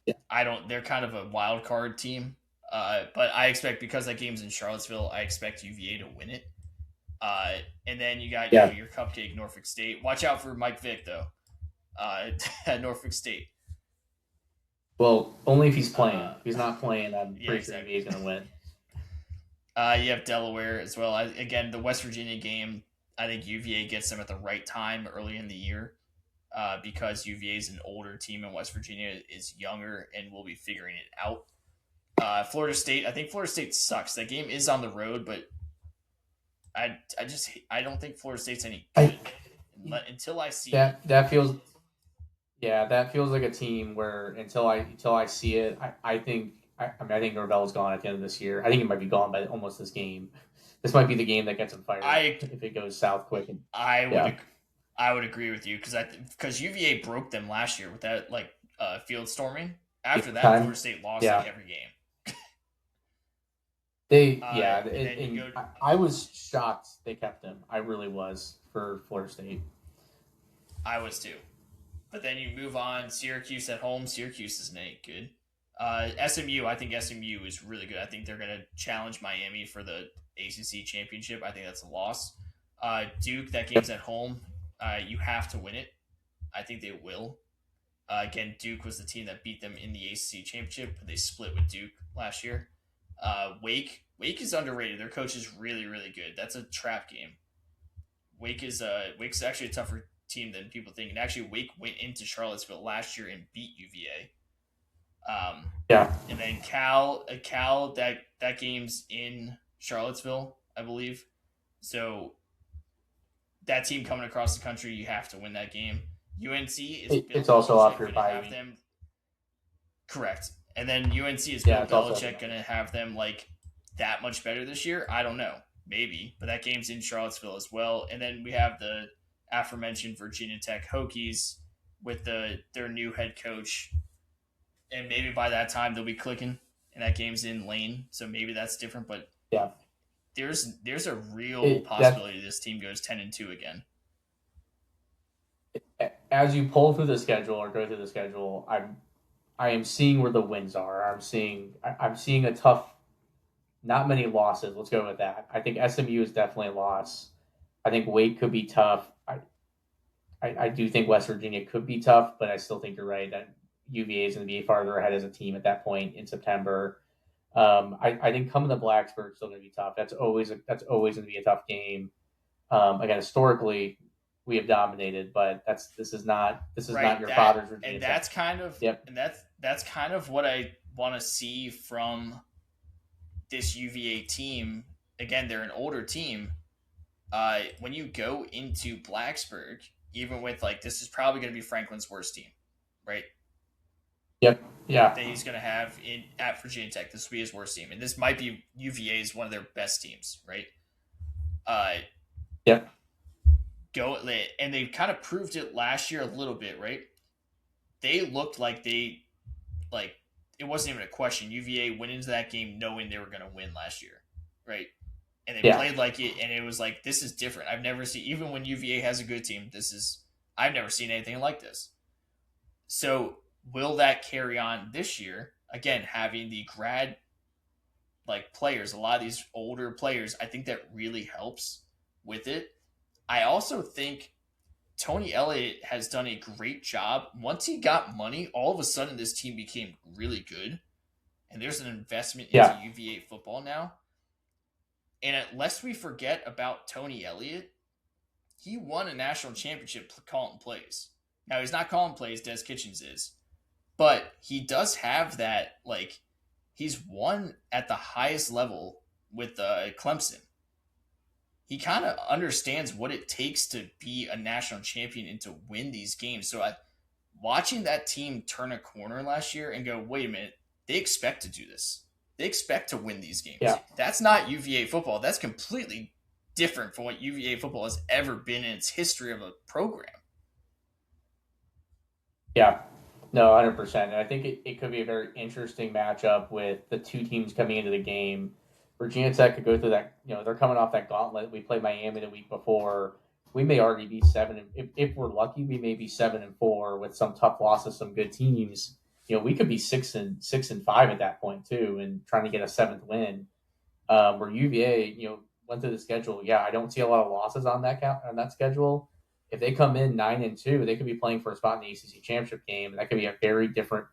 they're kind of a wild card team. But I expect, because that game's in Charlottesville, I expect UVA to win it. And then you got your cupcake Norfolk State. Watch out for Mike Vick though. At Norfolk State.
Well, only if he's playing. If he's not playing, I'm pretty sure UVA is going to win.
You have Delaware as well. Again, the West Virginia game, I think UVA gets them at the right time early in the year. Because UVA is an older team and West Virginia is younger and will be figuring it out. Florida State, I think Florida State sucks. That game is on the road, but I don't think Florida State's any good until I see
that. That feels like a team where until I see it, I think Norvell's gone at the end of this year. I think he might be gone by almost this game. This might be the game that gets him fired if it goes south quick.
I would agree with you because UVA broke them last year with that field storming. After that, Florida State lost every game.
I was shocked they kept him. I really was for Florida State.
I was too. But then you move on, Syracuse at home. Syracuse isn't any good. SMU, I think SMU is really good. I think they're going to challenge Miami for the ACC championship. I think that's a loss. Duke, that game's at home. You have to win it. I think they will. Again, Duke was the team that beat them in the ACC championship. They split with Duke last year. Wake is underrated. Their coach is really, really good. That's a trap game. Wake's actually a tougher team than people think. And actually, Wake went into Charlottesville last year and beat UVA. And then Cal, that game's in Charlottesville, I believe. So that team coming across the country, you have to win that game. UNC is
it's also off your bye week.
Correct. And then UNC is Bill Belichick going to have them like that much better this year? I don't know. Maybe. But that game's in Charlottesville as well. And then we have the aforementioned Virginia Tech Hokies with their new head coach. And maybe by that time they'll be clicking. And that game's in Lane. So maybe that's different. But
yeah,
there's a real possibility this team goes 10-2 again.
As you pull through the schedule or go through the schedule, I am seeing where the wins are. I'm seeing a tough, not many losses. Let's go with that. I think SMU is definitely a loss. I think Wake could be tough. I do think West Virginia could be tough, but I still think you're right that UVA is going to be farther ahead as a team at that point in September. I think coming to Blacksburg is still going to be tough. That's always going to be a tough game. Again, historically, we have dominated, but this is not your father's Virginia.
And that's kind of and that's kind of what I want to see from this UVA team. Again, they're an older team. When you go into Blacksburg, even with this is probably going to be Franklin's worst team, right?
Yep. Yeah.
That he's going to have at Virginia Tech. This will be his worst team, and this might be UVA's one of their best teams, right?
Yep.
And they kind of proved it last year a little bit, right? They looked like it wasn't even a question. UVA went into that game knowing they were going to win last year, right? And they played like it, and it was like, this is different. I've never seen, even when UVA has a good team, I've never seen anything like this. So will that carry on this year? Again, having the grad players, a lot of these older players, I think that really helps with it. I also think Tony Elliott has done a great job. Once he got money, all of a sudden this team became really good. And there's an investment into UVA football now. And lest we forget about Tony Elliott, he won a national championship calling plays. Now, he's not calling plays, Des Kitchens is. But he does have that, he's won at the highest level with Clemson. He kind of understands what it takes to be a national champion and to win these games. So watching that team turn a corner last year and go, wait a minute, they expect to do this. They expect to win these games.
Yeah.
That's not UVA football. That's completely different from what UVA football has ever been in its history of a program.
Yeah. No, 100%. And I think it could be a very interesting matchup with the two teams coming into the game. Virginia Tech could go through that. They're coming off that gauntlet. We played Miami the week before. We may already be 7. If we're lucky, we may be 7-4 with some tough losses, some good teams. We could be 6-5 at that point too, and trying to get a 7th win. Where UVA, went through the schedule. Yeah, I don't see a lot of losses on that schedule. If they come in 9-2, they could be playing for a spot in the ACC championship game, and that could be a very different,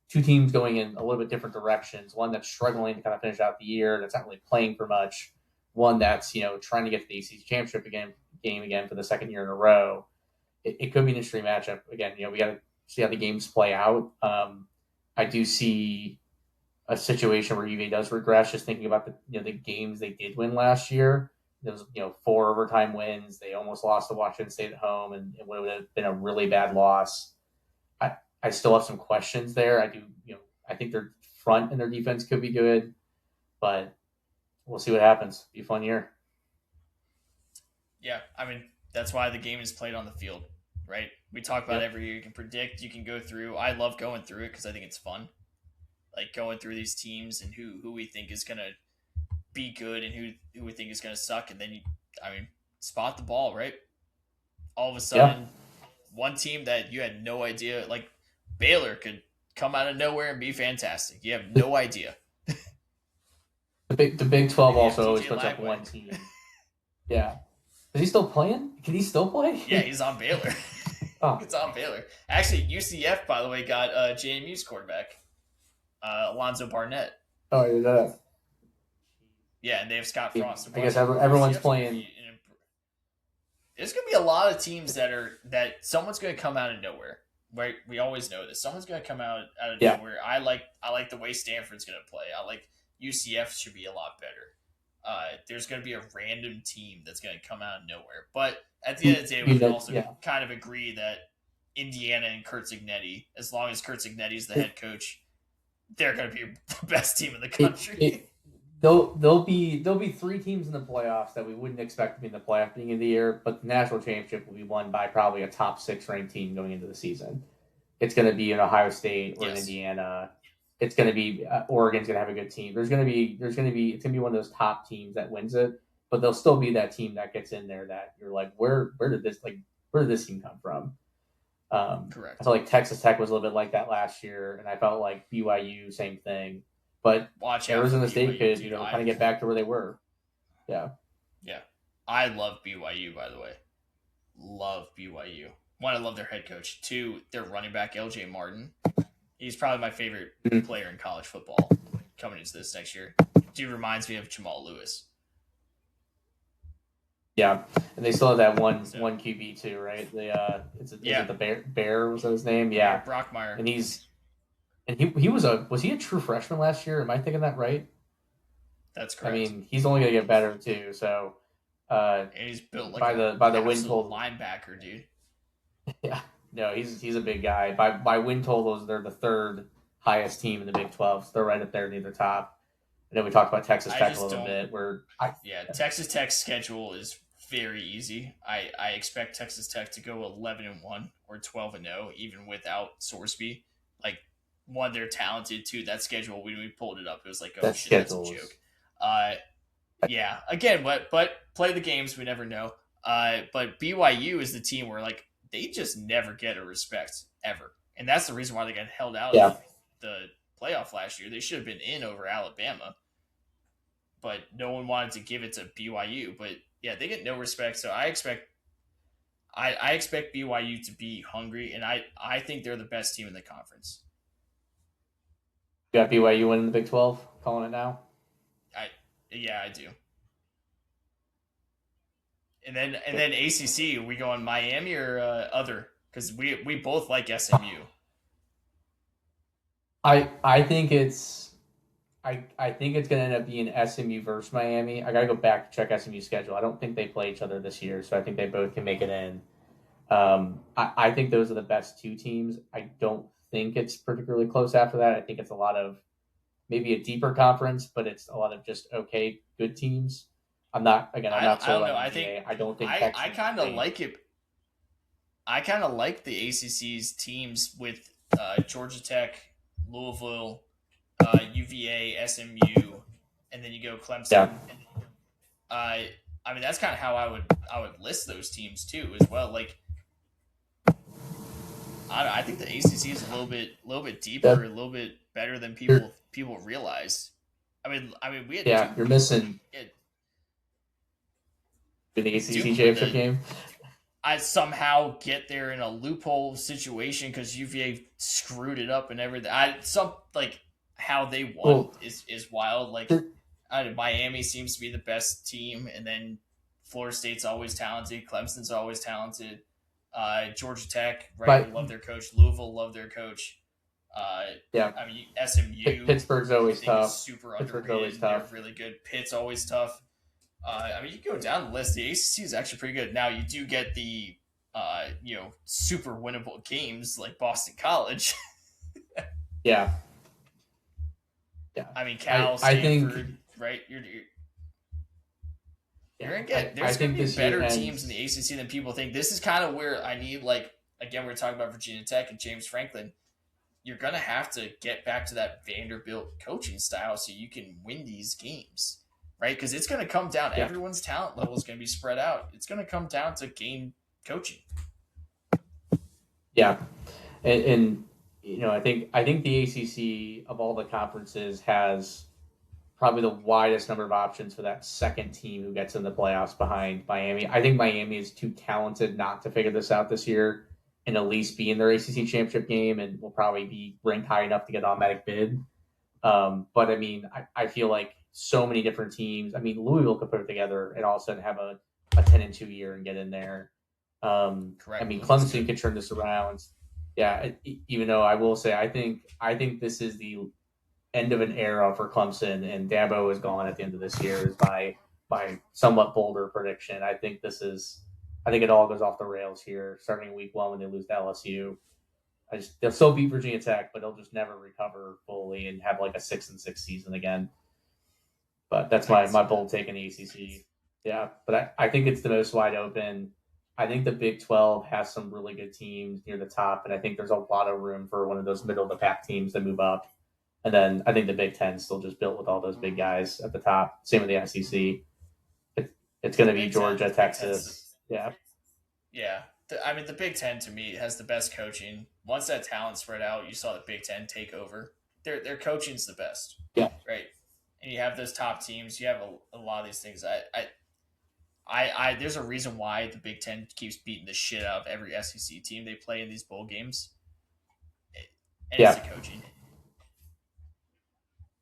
two teams going in a little bit different directions. One that's struggling to kind of finish out the year, that's not really playing for much. One that's trying to get to the ACC championship game again for the second year in a row. It could be an interesting matchup. Again, we got to see how the games play out. I do see a situation where UVA does regress. Just thinking about the games they did win last year. Those 4 overtime wins. They almost lost to Washington State at home, and it would have been a really bad loss. I still have some questions there. I do, I think their front and their defense could be good, but we'll see what happens. Be a fun year.
Yeah, I mean, that's why the game is played on the field, right? We talk about every year. You can predict, you can go through. I love going through it because I think it's fun. Going through these teams and who we think is going to be good and who we think is going to suck. And then, spot the ball, right? All of a sudden, one team that you had no idea, Baylor could come out of nowhere and be fantastic. You have no idea.
The Big 12 also always puts up one team. Yeah. Is he still playing? Can he still play?
Yeah, he's on Baylor. It's on Baylor. Actually, UCF, by the way, got JMU's quarterback, Alonzo Barnett.
Oh, you're that.
Yeah, and they have Scott Frost.
I guess everyone's playing.
There's going to be a lot of teams that someone's going to come out of nowhere. Right? We always know this. Someone's going to come out of nowhere. I like the way Stanford's going to play. I like UCF should be a lot better. There's going to be a random team that's going to come out of nowhere. But at the end of the day, we can also kind of agree that Indiana and Kurt Cignetti, as long as Kurt Cignetti is the head coach, they're going to be the best team in the country.
There'll be 3 teams in the playoffs that we wouldn't expect to be in the playoff at the beginning of the year, but the national championship will be won by probably a top 6 ranked team going into the season. It's going to be in Ohio State or in Indiana. It's going to be Oregon's going to have a good team. It's going to be one of those top teams that wins it, but there'll still be that team that gets in there that you're like, where did this team come from?
Correct.
I felt like Texas Tech was a little bit like that last year, and I felt like BYU, same thing. But Arizona State could, kind of get back to where they were. Yeah.
Yeah. I love BYU, by the way. Love BYU. One, I love their head coach. 2, their running back, LJ Martin. He's probably my favorite player in college football coming into this next year. Dude reminds me of Jamal Lewis.
Yeah, and they still have that one QB too, right? Is it the Bear? Was that his name? Yeah,
Brockmeyer.
And he was he a true freshman last year? Am I thinking that right?
That's correct.
I mean, he's only gonna get better too. So,
and he's built like
by the win total
linebacker, dude.
Yeah, no, he's a big guy. By win totals, they're the 3rd highest team in the Big 12. So they're right up there near the top. And then we talked about Texas Tech a little bit.
Texas Tech's schedule is very easy. I expect Texas Tech to go 11-1 or 12-0, even without Sorsby. Like, one, they're talented. 2, that schedule, when we pulled it up, it was like, oh shit, that's a joke. Yeah, again, but play the games, we never know. But BYU is the team where like they just never get a respect ever, and that's the reason why they got held out of the playoff last year. They should have been in over Alabama, but no one wanted to give it to BYU. But yeah, they get no respect. So I expect BYU to be hungry, and I think they're the best team in the conference.
You got BYU winning the Big 12? Calling it now?
I do. And then ACC, we go on Miami or other? Because we both like SMU.
I think it's going to end up being SMU versus Miami. I got to go back to check SMU's schedule. I don't think they play each other this year, so I think they both can make it in. I think those are the best 2 teams. I don't think it's particularly close after that. I think it's a lot of maybe a deeper conference, but it's a lot of just good teams. I'm not so
I don't know.
I don't think
I kind of like it. I kind of like the ACC's teams with Georgia Tech, Louisville, UVA, SMU, and then you go Clemson.
Yeah.
I mean, that's kind of how I would list those teams too, as well. Like, I think the ACC is a little bit deeper, a little bit better than people realize. I mean, we had
you're missing the ACC championship game.
I somehow get there in a loophole situation because UVA screwed it up and everything. How they won is wild. Like, Miami seems to be the best team, and then Florida State's always talented. Clemson's always talented. Georgia Tech, right? Love their coach. Louisville, love their coach. I mean, SMU.
Pittsburgh's always tough.
Super underrated. They're really good. Pitt's always tough. I mean, you go down the list. The ACC is actually pretty good. Now, you do get the, super winnable games like Boston College.
Yeah.
I mean, Cal, Stanford, right? You're gonna get. There's gonna be better teams in the ACC than people think. This is kind of where I need, again, we're talking about Virginia Tech and James Franklin. You're gonna have to get back to that Vanderbilt coaching style so you can win these games. Right, because it's going to come down. Yeah. Everyone's talent level is going to be spread out. It's going to come down to game coaching.
Yeah, and I think the ACC of all the conferences has probably the widest number of options for that second team who gets in the playoffs behind Miami. I think Miami is too talented not to figure this out this year and at least be in their ACC championship game, and will probably be ranked high enough to get an automatic bid. But I mean, I feel like so many different teams. I mean, Louisville could put it together and all of a sudden have a 10-2 year and get in there.
Correct.
I mean, Clemson could turn this around. Yeah, even though I will say, I think this is the end of an era for Clemson, and Dabo is gone at the end of this year. Is my somewhat bolder prediction. I think it all goes off the rails here starting week 1 when they lose to LSU. They'll still beat Virginia Tech, but they'll just never recover fully and have like a 6-6 season again. But that's my bold take in the ACC. Yeah, but I think it's the most wide open. I think the Big 12 has some really good teams near the top, and I think there's a lot of room for one of those middle of the pack teams to move up. And then I think the Big 10 is still just built with all those big guys at the top. Same with the SEC. It's going to be Georgia, Texas. Yeah.
Yeah. I mean, the Big 10 to me has the best coaching. Once that talent spread out, you saw the Big 10 take over. Their coaching's the best.
Yeah.
Right. And you have those top teams. You have a lot of these things. There's a reason why the Big 10 keeps beating the shit out of every SEC team they play in these bowl games. And it's the coaching.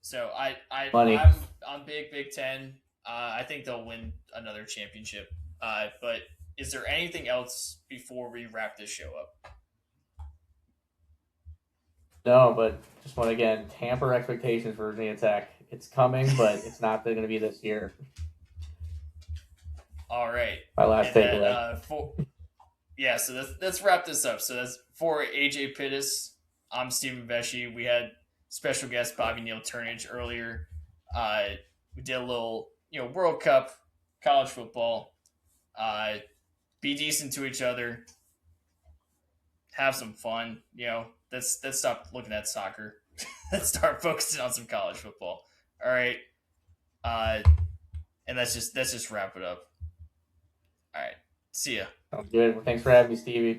So I'm Big 10. I think they'll win another championship. But is there anything else before we wrap this show up?
No, but just want to again tamper expectations for Virginia Tech. It's coming, but it's not going to be this year.
All right.
My last takeaway.
So let's wrap this up. So that's for AJ Pittis. I'm Stephen Vesci. We had special guest Bobby Neal Turnage earlier. We did a little, World Cup, college football. Be decent to each other. Have some fun. Let's stop looking at soccer. Let's start focusing on some college football. All right. And let's just wrap it up. All right. See ya.
Sounds good. Well, thanks for having me, Stevie.